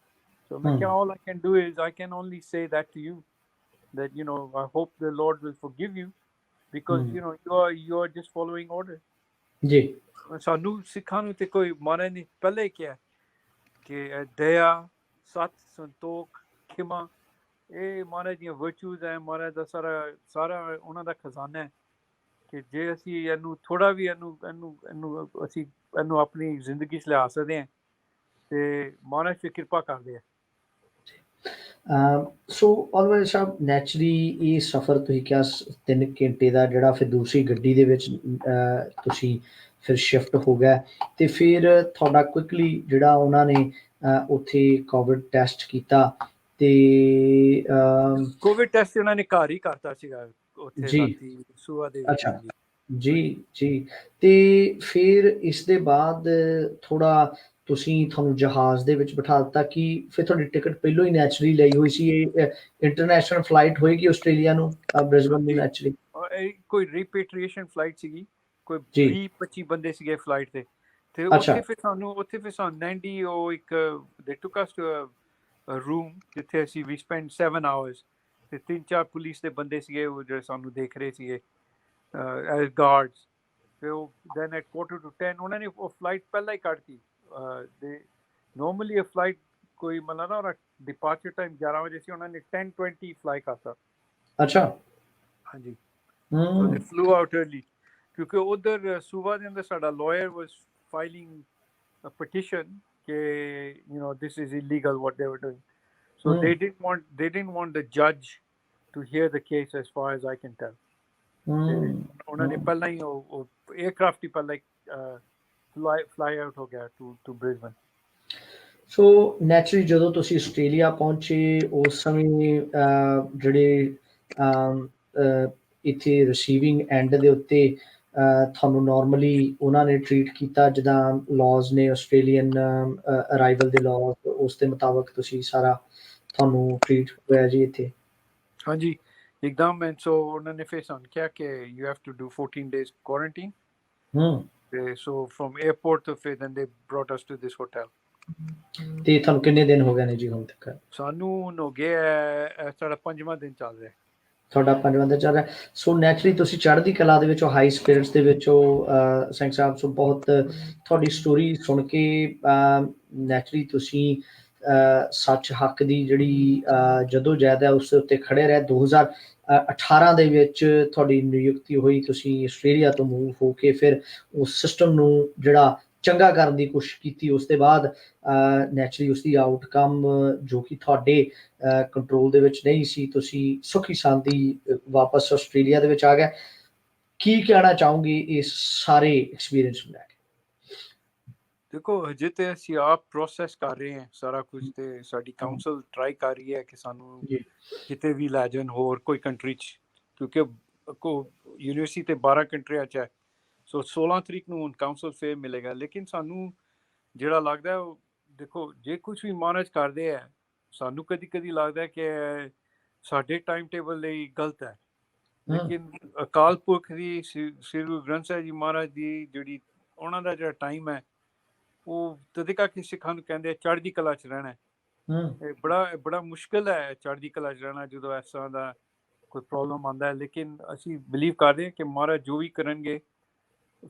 So ਮੈਂ ਕਿਹਾ, all I can do is I can only say that to you, that you know, I hope the Lord will forgive you, because you know you are just following order. ਜੀ ਸਾਨੂੰ ਸਿੱਖਾਂ ਨੂੰ ਤੇ ਕੋਈ ਮਹਾਰਾਜ ਨੇ ਪਹਿਲੇ ਕਿਹਾ ਕਿ ਦਇਆ, ਸਤ, ਸੰਤੋਖ, ਖਿਮਾ, ਇਹ ਮਹਾਰਾਜ ਦੀਆਂ ਵਰਚੂਜ਼ ਹੈ। ਮਹਾਰਾਜ ਦਾ ਸਾਰਾ ਉਹਨਾਂ ਦਾ ਖਜ਼ਾਨਾ ਹੈ ਕਿ ਜੇ ਅਸੀਂ ਇਹਨੂੰ ਥੋੜਾ ਵੀ ਅਸੀਂ ਇਹਨੂੰ ਆਪਣੀ ਜ਼ਿੰਦਗੀ 'ਚ ਲਿਆ ਸਕਦੇ ਹਾਂ ਤੇ ਮਹਾਰਾਜ ਫਿਰ ਕਿਰਪਾ ਕਰਦੇ ਆ। ਸੋ ਆਲਵੇਜ਼ ਸਾਹਿਬ ਨੈਚੁਰਲੀ ਇਹ ਸਫ਼ਰ ਤੁਸੀਂ ਕਿਹਾ 3 ਘੰਟੇ ਦਾ ਜਿਹੜਾ ਫਿਰ ਦੂਸਰੀ ਗੱਡੀ ਦੇ ਵਿੱਚ ਤੁਸੀਂ ਫਿਰ ਸ਼ਿਫਟ ਹੋ ਗਏ ਤੇ ਫਿਰ ਤੁਹਾਡਾ ਕੁਇਕਲੀ ਜਿਹੜਾ ਉਹਨਾਂ ਨੇ ਉੱਥੇ ਕੋਵਿਡ ਟੈਸਟ ਕੀਤਾ ਤੇ ਕੋਵਿਡ ਟੈਸਟ ਉਹਨਾਂ ਨੇ ਘਰ ਹੀ ਕਰਤਾ ਸੀਗਾ ਉੱਥੇ ਜੀ ਰਾਤੀ ਸੂਆ ਦੇ ਵਿੱਚ। ਅੱਛਾ ਹਾਂਜੀ ਜੀ ਜੀ ਤੇ ਫਿਰ ਇਸ ਦੇ ਬਾਅਦ ਥੋੜਾ ਤੁਸੀਂ ਤੁਹਾਨੂੰ ਜਹਾਜ਼ ਦੇ ਵਿੱਚ ਬਿਠਾ ਦਿੱਤਾ ਕਿ ਫਿਰ ਤੁਹਾਡੀ ਟਿਕਟ ਪਹਿਲੋਂ ਹੀ ਨੈਚੁਰਲੀ ਲਈ ਹੋਈ ਸੀ ਇਹ ਇੰਟਰਨੈਸ਼ਨਲ ਫਲਾਈਟ ਹੋਏਗੀ ਆਸਟ੍ਰੇਲੀਆ ਨੂੰ ਬ੍ਰਿਸਬਨ ਨੂੰ ਹਾਂਜੀ ਨੈਚੁਰਲੀ ਇਹ ਕੋਈ ਰੀਪੇਟਰੀਏਸ਼ਨ ਫਲਾਈਟ ਸੀਗੀ, ਕੋਈ ਜੀ 20-25 ਬੰਦੇ ਸੀਗੇ ਫਲਾਈਟ ਤੇ ਅੱਛਾ ਉੱਥੇ ਫਿਰ ਸਾਨੂੰ ਨੈਂਡੀ ਉਹ ਇੱਕ ਦੇ ਟੁਕ ਅਸ ਟੂ ਰੂਮ ਜਿੱਥੇ ਅਸੀਂ ਵੀ ਸਪੈਂਡ 7 ਆਵਰਸ ਤੇ 3-4 ਪੁਲਿਸ ਦੇ ਬੰਦੇ ਸੀਗੇ ਉਹ ਜਿਹੜੇ ਸਾਨੂੰ ਦੇਖ ਰਹੇ ਸੀਗੇ ਐਜ਼ ਗਾਰਡਸ। ਫਿਰ ਉਹ ਦੈਨ ਐਟ 9:45 ਉਹਨਾਂ ਨੇ ਉਹ ਫਲਾਈਟ ਪਹਿਲਾਂ ਹੀ ਕੱਢਤੀ। ਦੇ ਨੋਰਮਲੀ ਇਹ ਫਲਾਈਟ ਕੋਈ ਮਤਲਬ ਨਾ ਉਹਦਾ ਡਿਪਾਰਚਰ ਟਾਈਮ 11 ਵਜੇ ਸੀ, ਉਹਨਾਂ ਨੇ 10:20 ਫਲਾਈ ਕਰਤਾ। ਅੱਛਾ ਹਾਂਜੀ so they hmm flew out early ਕਿਉਂਕਿ ਉਧਰ ਸੂਬਾ ਦੇ ਅੰਦਰ ਸਾਡਾ lawyer was filing a petition ਕਿ this is illegal what they were doing, so they didn't want the judge to hear the case as far as I can tell। ਤੇ ਉਹਨਾਂ ਨੇ ਪਹਿਲਾਂ ਹੀ ਉਹ aircraft ਹੀ ਪਹਿਲਾਂ ਹੀ fly out ਹੋ ਗਿਆ to Brisbane। So naturally ਜਦੋਂ ਤੁਸੀਂ ਆਸਟ੍ਰੇਲੀਆ ਪਹੁੰਚੇ ਉਸ ਸਮੇਂ ਜਿਹੜੇ ਇੱਥੇ ਰਿਸੀਵਿੰਗ ਐਂਡ ਦੇ ਉੱਤੇ ਤੁਹਾਨੂੰ ਨਾਰਮਲੀ ਉਹਨਾਂ ਨੇ ਟਰੀਟ ਕੀਤਾ ਜਿੱਦਾਂ ਲਾਜ਼ ਨੇ ਆਸਟ੍ਰੇਲੀਅਨ ਅਰਾਈਵਲ ਦੇ ਲਾਜ਼ ਉਸ ਦੇ ਮੁਤਾਬਕ ਤੁਸੀਂ ਸਾਰਾ ਤੁਹਾਨੂੰ ਟਰੀਟ ਹੋਇਆ ਜੀ ਇੱਥੇ? ਹਾਂਜੀ ਇੱਕਦਮ। ਐਂਡ ਸੋ ਉਹਨਾਂ ਨੇ ਫਿਰ ਸਾਨੂੰ ਕਿਹਾ ਕਿ you have to do 14 days quarantine ਹੂੰ ਤੇ ਸੋ ਫਰਮ 에어ਪੋਰਟ ਤੋਂ ਫਿਰ then they brought us to this hotel. ਤੇ ਤੁਹਾਨੂੰ ਕਿੰਨੇ ਦਿਨ ਹੋ ਗਏ ਨੇ ਜੀ ਹੁਣ ਤੱਕ? ਸਾਨੂੰ ਹੋ ਗਿਆ ਸਾਡਾ 5ਵਾਂ ਦਿਨ ਚੱਲ ਰਿਹਾ। ਤੁਹਾਡਾ 5ਵਾਂ ਦਿਨ ਚੱਲ ਰਿਹਾ। ਸੋ ਨੈਚੁਰਲੀ ਤੁਸੀਂ ਚੜ੍ਹਦੀ ਕਲਾ ਦੇ ਵਿੱਚੋਂ ਹਾਈ ਸਪਿਰਿਟਸ ਦੇ ਵਿੱਚੋਂ ਸਿੰਘ ਸਾਹਿਬ ਸੋ ਬਹੁਤ ਤੁਹਾਡੀ ਸਟੋਰੀ ਸੁਣ ਕੇ ਨੈਚੁਰਲੀ ਤੁਸੀਂ ਸੱਚ ਹੱਕ ਦੀ ਜਿਹੜੀ ਜਦੋਜਹਿਦ ਹੈ ਉਸ ਦੇ ਉੱਤੇ ਖੜੇ ਰਹੇ। 2018 ਦੇ ਵਿੱਚ ਤੁਹਾਡੀ ਨਿਯੁਕਤੀ ਹੋਈ, ਤੁਸੀਂ ਆਸਟ੍ਰੇਲੀਆ ਤੋਂ ਮੂਵ ਹੋ ਕੇ ਫਿਰ ਉਸ ਸਿਸਟਮ ਨੂੰ ਜਿਹੜਾ ਚੰਗਾ ਕਰਨ ਦੀ ਕੋਸ਼ਿਸ਼ ਕੀਤੀ। ਉਸ ਦੇ ਬਾਅਦ ਨੈਚੁਰਲੀ ਉਸਦੀ ਆਊਟਕਮ ਜੋ ਕਿ ਤੁਹਾਡੇ ਕੰਟਰੋਲ ਦੇ ਵਿੱਚ ਨਹੀਂ ਸੀ, ਤੁਸੀਂ ਸੁਖੀ ਸਾਂਦੀ ਵਾਪਸ ਆਸਟ੍ਰੇਲੀਆ ਦੇ ਵਿੱਚ ਆ ਗਏ। ਕੀ ਕਹਿਣਾ ਚਾਹੋਗੇ ਇਸ ਸਾਰੇ ਐਕਸਪੀਰੀਅੰਸ ਨੂੰ ਲੈ ਕੇ? ਦੇਖੋ ਹਜੇ ਤੇ ਅਸੀਂ ਆਪ ਪ੍ਰੋਸੈਸ ਕਰ ਰਹੇ ਹਾਂ ਸਾਰਾ ਕੁਝ ਤੇ ਸਾਡੀ ਕਾਉਂਸਲ ਟਰਾਈ ਕਰ ਰਹੀ ਹੈ ਕਿ ਸਾਨੂੰ ਜੀ ਕਿਤੇ ਵੀ ਲੈ ਜਾਣ ਹੋਰ ਕੋਈ ਕੰਟਰੀ 'ਚ, ਕਿਉਂਕਿ ਯੂਨੀਵਰਸਿਟੀ ਤੇ 12 ਕੰਟਰੀਆਂ 'ਚ ਹੈ। ਸੋ 16 ਤਰੀਕ ਨੂੰ ਹੁਣ ਕਾਉਂਸਲ ਫੇਰ ਮਿਲੇਗਾ। ਲੇਕਿਨ ਸਾਨੂੰ ਜਿਹੜਾ ਲੱਗਦਾ ਉਹ ਦੇਖੋ ਜੇ ਕੁਛ ਵੀ ਮਹਾਰਾਜ ਕਰਦੇ ਹੈ ਸਾਨੂੰ ਕਦੀ ਕਦੀ ਲੱਗਦਾ ਕਿ ਸਾਡੇ ਟਾਈਮ ਟੇਬਲ ਲਈ ਗਲਤ ਹੈ, ਲੇਕਿਨ ਅਕਾਲ ਪੁਰਖ ਦੀ ਸ੍ਰੀ ਗੁਰੂ ਗ੍ਰੰਥ ਸਾਹਿਬ ਜੀ ਮਹਾਰਾਜ ਦੀ ਜਿਹੜੀ ਉਹਨਾਂ ਦਾ ਜਿਹੜਾ ਟਾਈਮ ਹੈ ਉਹ ਤਦਿਕਾ ਕਿ ਸਿੱਖਾਂ ਨੂੰ ਕਹਿੰਦੇ ਚੜ੍ਹਦੀ ਕਲਾ 'ਚ ਰਹਿਣਾ। ਇਹ ਬੜਾ ਮੁਸ਼ਕਿਲ ਹੈ ਚੜ੍ਹਦੀ ਕਲਾ 'ਚ ਰਹਿਣਾ ਜਦੋਂ ਇਸ ਤਰ੍ਹਾਂ ਦਾ ਕੋਈ ਪ੍ਰੋਬਲਮ ਆਉਂਦਾ ਹੈ। ਲੇਕਿਨ ਅਸੀਂ ਬਿਲੀਵ ਕਰਦੇ ਹਾਂ ਕਿ ਮਹਾਰਾਜ ਜੋ ਵੀ ਕਰਨਗੇ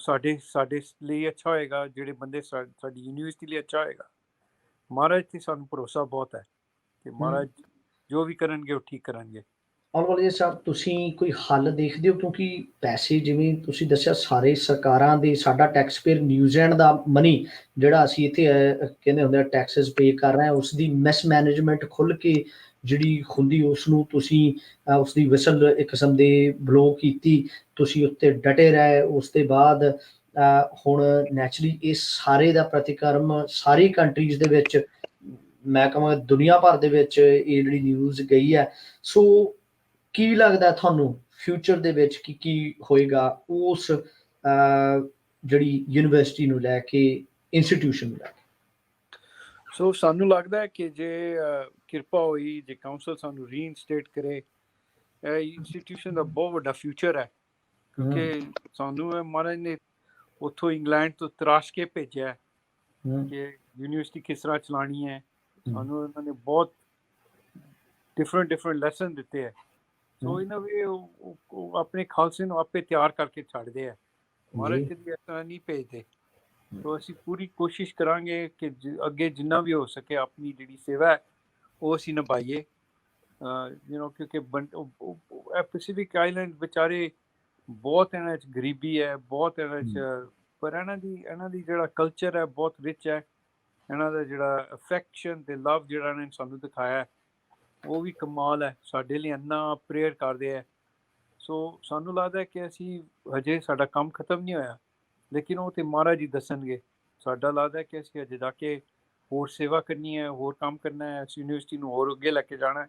ਸਾਡੇ ਲਈ ਅੱਛਾ ਹੋਏਗਾ, ਜਿਹੜੇ ਬੰਦੇ ਸਾਡੀ ਯੂਨੀਵਰਸਿਟੀ ਲਈ ਅੱਛਾ ਹੋਏਗਾ। ਮਹਾਰਾਜ ਤੇ ਸਾਨੂੰ ਭਰੋਸਾ ਬਹੁਤ ਹੈ ਕਿ ਮਹਾਰਾਜ ਜੋ ਵੀ ਕਰਨਗੇ ਉਹ ਠੀਕ ਕਰਨਗੇ। ਔਰ ਸਾਹਿਬ ਤੁਸੀਂ ਕੋਈ ਹੱਲ ਦੇਖਦੇ ਹੋ? ਕਿਉਂਕਿ ਪੈਸੇ ਜਿਵੇਂ ਤੁਸੀਂ ਦੱਸਿਆ ਸਾਰੇ ਸਰਕਾਰਾਂ ਦੇ, ਸਾਡਾ ਟੈਕਸ ਪੇਅਰ ਨਿਊਜ਼ੀਲੈਂਡ ਦਾ ਮਨੀ ਜਿਹੜਾ ਅਸੀਂ ਇੱਥੇ ਕਹਿੰਦੇ ਹੁੰਦੇ ਆ ਟੈਕਸਿਸ ਪੇ ਕਰ ਰਹੇ ਹਾਂ, ਉਸ ਦੀ ਮਿਸਮੈਨੇਜਮੈਂਟ ਖੁੱਲ੍ਹ ਕੇ ਜਿਹੜੀ ਹੁੰਦੀ ਉਸ ਨੂੰ ਤੁਸੀਂ ਉਸ ਦੀ ਵਿਸਲ ਇੱਕ ਕਿਸਮ ਦੇ ਬਲੋ ਕੀਤੀ, ਤੁਸੀਂ ਉੱਤੇ ਡਟੇ ਰਹੇ। ਉਸ ਦੇ ਬਾਅਦ ਹੁਣ ਨੈਚੁਰਲੀ ਇਹ ਸਾਰੇ ਦਾ ਪ੍ਰਤੀਕਰਮ ਸਾਰੀ ਕੰਟਰੀਜ਼ ਦੇ ਵਿੱਚ ਮੈਂ ਕਹਾਂ ਦੁਨੀਆ ਭਰ ਦੇ ਵਿੱਚ ਇਹ ਜਿਹੜੀ ਨਿਊਜ਼ ਗਈ ਹੈ। ਸੋ ਕੀ ਲੱਗਦਾ ਤੁਹਾਨੂੰ ਫਿਊਚਰ ਦੇ ਵਿੱਚ ਕੀ ਹੋਏਗਾ ਉਸ ਜਿਹੜੀ ਯੂਨੀਵਰਸਿਟੀ ਨੂੰ ਲੈ ਕੇ, ਇੰਸਟੀਟਿਊਸ਼ਨ ਨੂੰ ਲੈ ਕੇ? ਸੋ ਸਾਨੂੰ ਲੱਗਦਾ ਹੈ ਕਿ ਜੇ ਕਿਰਪਾ ਹੋਈ, ਜੇ ਕਾਉਂਸਲ ਸਾਨੂੰ ਰੀਇਨਸਟੇਟ ਕਰੇ, ਇਹ ਇੰਸਟੀਟਿਊਸ਼ਨ ਦਾ ਬਹੁਤ ਵੱਡਾ ਫਿਊਚਰ ਹੈ। ਕਿਉਂਕਿ ਸਾਨੂੰ ਮਹਾਰਾਜ ਨੇ ਉੱਥੋਂ ਇੰਗਲੈਂਡ ਤੋਂ ਤਰਾਸ਼ ਕੇ ਭੇਜਿਆ ਕਿ ਯੂਨੀਵਰਸਿਟੀ ਕਿਸ ਤਰ੍ਹਾਂ ਚਲਾਉਣੀ ਹੈ। ਸਾਨੂੰ ਉਹਨਾਂ ਨੇ ਬਹੁਤ ਡਿਫਰੈਂਟ ਲੈਸਨ ਦਿੱਤੇ ਹੈ। ਸੋ ਇਹਨਾਂ ਵੀ ਉਹ ਆਪਣੇ ਖਾਲਸੇ ਨੂੰ ਆਪੇ ਤਿਆਰ ਕਰਕੇ ਛੱਡਦੇ ਆ, ਮਹਾਰਾਜ ਕਦੀ ਇਸ ਤਰ੍ਹਾਂ ਨਹੀਂ ਭੇਜਦੇ। ਸੋ ਅਸੀਂ ਪੂਰੀ ਕੋਸ਼ਿਸ਼ ਕਰਾਂਗੇ ਕਿ ਅੱਗੇ ਜਿੰਨਾ ਵੀ ਹੋ ਸਕੇ ਆਪਣੀ ਜਿਹੜੀ ਸੇਵਾ ਹੈ ਉਹ ਅਸੀਂ ਨਿਭਾਈਏ। ਕਿਉਂਕਿ ਪੈਸੀਫਿਕ ਆਈਲੈਂਡ ਵਿਚਾਰੇ ਬਹੁਤ ਇਹਨਾਂ 'ਚ ਗਰੀਬੀ ਹੈ, ਬਹੁਤ ਇਹਨਾਂ 'ਚ, ਪਰ ਇਹਨਾਂ ਦੀ ਜਿਹੜਾ ਕਲਚਰ ਹੈ ਬਹੁਤ ਰਿਚ ਹੈ। ਇਹਨਾਂ ਦਾ ਜਿਹੜਾ ਅਫੈਕਸ਼ਨ ਤੇ ਲਵ ਜਿਹੜਾ ਇਹਨਾਂ ਨੇ ਸਾਨੂੰ ਦਿਖਾਇਆ ਉਹ ਵੀ ਕਮਾਲ ਹੈ, ਸਾਡੇ ਲਈ ਇੰਨਾ ਪ੍ਰੇਅਰ ਕਰਦੇ ਹੈ। ਸੋ ਸਾਨੂੰ ਲੱਗਦਾ ਕਿ ਅਸੀਂ ਹਜੇ ਸਾਡਾ ਕੰਮ ਖਤਮ ਨਹੀਂ ਹੋਇਆ, ਲੇਕਿਨ ਉਹ ਤੇ ਮਹਾਰਾਜ ਜੀ ਦੱਸਣਗੇ। ਸਾਡਾ ਲੱਗਦਾ ਕਿ ਅਸੀਂ ਹਜੇ ਜਾ ਕੇ ਹੋਰ ਸੇਵਾ ਕਰਨੀ ਹੈ, ਹੋਰ ਕੰਮ ਕਰਨਾ ਹੈ, ਅਸੀਂ ਯੂਨੀਵਰਸਿਟੀ ਨੂੰ ਹੋਰ ਅੱਗੇ ਲੈ ਕੇ ਜਾਣਾ ਹੈ,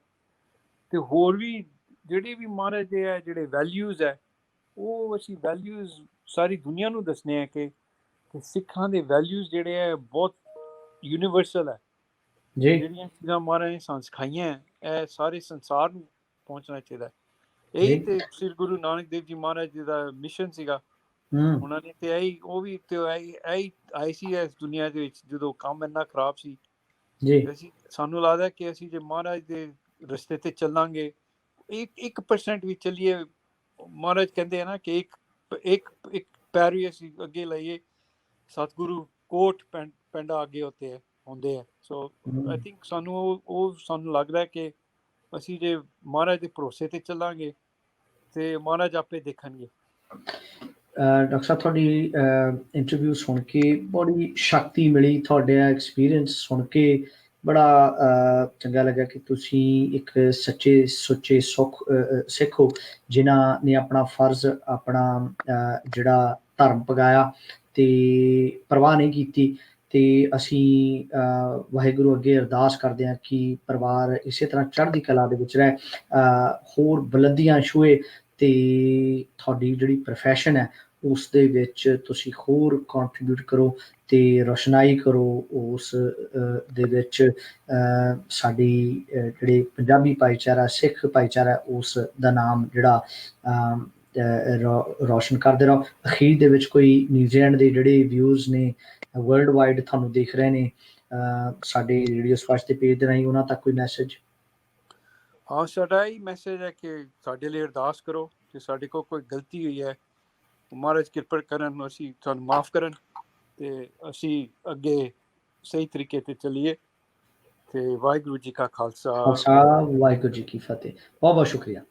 ਤੇ ਹੋਰ ਵੀ ਜਿਹੜੇ ਵੀ ਮਹਾਰਾਜ ਦੇ ਹੈ ਜਿਹੜੇ ਵੈਲਿਊਜ਼ ਹੈ, ਉਹ ਅਸੀਂ ਵੈਲਿਊਜ਼ ਸਾਰੀ ਦੁਨੀਆ ਨੂੰ ਦੱਸਣੇ ਹੈ ਕਿ ਸਿੱਖਾਂ ਦੇ ਵੈਲਿਊਜ਼ ਜਿਹੜੇ ਹੈ ਬਹੁਤ ਯੂਨੀਵਰਸਲ ਹੈ। ਜੀ ਜਿਹੜੀਆਂ ਚੀਜ਼ਾਂ ਮਹਾਰਾਜ ਨੇ ਸਾਨੂੰ ਸਿਖਾਈਆਂ ਹੈ, ਇਹ ਸਾਰੇ ਸੰਸਾਰ ਨੂੰ ਪਹੁੰਚਣਾ ਚਾਹੀਦਾ ਹੈ। ਜੀ ਇਹੀ ਤੇ ਸ੍ਰੀ ਗੁਰੂ ਨਾਨਕ ਦੇਵ ਜੀ ਮਹਾਰਾਜ ਜੀ ਦਾ ਮਿਸ਼ਨ ਸੀਗਾ। ਉਹਨਾਂ ਨੇ ਤੇ ਇਹੀ, ਉਹ ਵੀ ਤੇ ਇਹੀ ਆਏ ਸੀ ਇਸ ਦੁਨੀਆ ਦੇ ਵਿੱਚ ਜਦੋਂ ਕੰਮ ਇੰਨਾ ਖਰਾਬ ਸੀ। ਜੀ ਅਸੀਂ, ਸਾਨੂੰ ਲੱਗਦਾ ਕਿ ਅਸੀਂ ਜੇ ਮਹਾਰਾਜ ਦੇ ਰਸਤੇ ਤੇ ਚੱਲਾਂਗੇ, 1% ਵੀ ਚੱਲੀਏ, ਮਹਾਰਾਜ ਕਹਿੰਦੇ ਆ ਨਾ ਕਿ ਇੱਕ ਪੈਰ ਵੀ ਅਸੀਂ ਅੱਗੇ ਲਾਈਏ, ਸਤਿਗੁਰੂ ਕੋਟ ਪੈਂਡਾ ਅੱਗੇ ਹੁੰਦੇ ਆ। ਸੋ ਆਈ ਥਿੰਕ ਸਾਨੂੰ ਉਹ ਸਾਨੂੰ ਲੱਗਦਾ ਕਿ ਅਸੀਂ ਜੇ ਮਹਾਰਾਜ ਦੇ ਭਰੋਸੇ ਤੇ ਚੱਲਾਂਗੇ ਤੇ ਮਹਾਰਾਜ ਆਪੇ ਦੇਖਣਗੇ। ਡਾਕਟਰ ਸਾਹਿਬ, ਤੁਹਾਡੀ ਇੰਟਰਵਿਊ ਸੁਣ ਕੇ ਬੜੀ ਸ਼ਕਤੀ ਮਿਲੀ, ਤੁਹਾਡਾ ਐਕਸਪੀਰੀਅੰਸ ਸੁਣ ਕੇ ਬੜਾ ਚੰਗਾ ਲੱਗਾ ਕਿ ਤੁਸੀਂ ਇੱਕ ਸੱਚੇ ਸੁੱਚੇ ਸਿੱਖ ਹੋ, ਜਿਨ੍ਹਾਂ ਨੇ ਆਪਣਾ ਫਰਜ਼, ਆਪਣਾ ਜਿਹੜਾ ਧਰਮ ਪਗਾਇਆ ਤੇ ਪਰਵਾਹ ਨਹੀਂ ਕੀਤੀ। ਤੇ ਅਸੀਂ ਵਾਹਿਗੁਰੂ ਅੱਗੇ ਅਰਦਾਸ ਕਰਦੇ ਹਾਂ ਕਿ ਪਰਿਵਾਰ ਇਸੇ ਤਰ੍ਹਾਂ ਚੜ੍ਹਦੀ ਕਲਾ ਦੇ ਵਿੱਚ ਰਹੇ, ਹੋਰ ਬੁਲੰਦੀਆਂ ਛੂਹੇ, ਤੇ ਤੁਹਾਡੀ ਜਿਹੜੀ ਪ੍ਰੋਫੈਸ਼ਨ ਹੈ ਉਸ ਦੇ ਵਿੱਚ ਤੁਸੀਂ ਹੋਰ ਕੰਟਰੀਬਿਊਟ ਕਰੋ ਤੇ ਰੋਸ਼ਨਾਈ ਕਰੋ ਉਸ ਦੇ ਵਿੱਚ। ਸਾਡੀ ਜਿਹੜੇ ਪੰਜਾਬੀ ਭਾਈਚਾਰਾ, ਸਿੱਖ ਭਾਈਚਾਰਾ, ਉਸ ਦਾ ਨਾਮ ਜਿਹੜਾ ਰੋਸ਼ਨ ਕਰਦੇ ਰਹੋ। ਅਖੀਰ ਦੇ ਵਿੱਚ ਕੋਈ ਨਿਊਜ਼ੀਲੈਂਡ ਦੇ ਜਿਹੜੇ ਵਿਊਜ਼ ਨੇ, ਵਰਲਡ ਵਾਈਡ ਤੁਹਾਨੂੰ ਦੇਖ ਰਹੇ ਨੇ ਸਾਡੇ ਰੇਡੀਓ ਸਪਾਸ਼ ਦੇ ਪੇਜ ਦੇ ਰਾਹੀਂ, ਉਹਨਾਂ ਤੱਕ ਕੋਈ ਮੈਸੇਜ? ਹਾਂ, ਸਾਡਾ ਇਹ ਮੈਸੇਜ ਹੈ ਕਿ ਸਾਡੇ ਲਈ ਅਰਦਾਸ ਕਰੋ ਕਿ ਸਾਡੇ ਕੋਲ ਕੋਈ ਗਲਤੀ ਹੋਈ ਹੈ, ਮਹਾਰਾਜ ਕਿਰਪਾ ਕਰਨ, ਅਸੀਂ ਸਾਨੂੰ ਮਾਫ ਕਰਨ ਤੇ ਅਸੀਂ ਅੱਗੇ ਸਹੀ ਤਰੀਕੇ ਤੇ ਚੱਲੀਏ। ਤੇ ਵਾਹਿਗੁਰੂ ਜੀ ਕਾ ਖਾਲਸਾ, ਖਾਲਸਾ, ਵਾਹਿਗੁਰੂ ਜੀ ਕੀ ਫਤਿਹ। ਬਹੁਤ ਬਹੁਤ ਸ਼ੁਕਰੀਆ।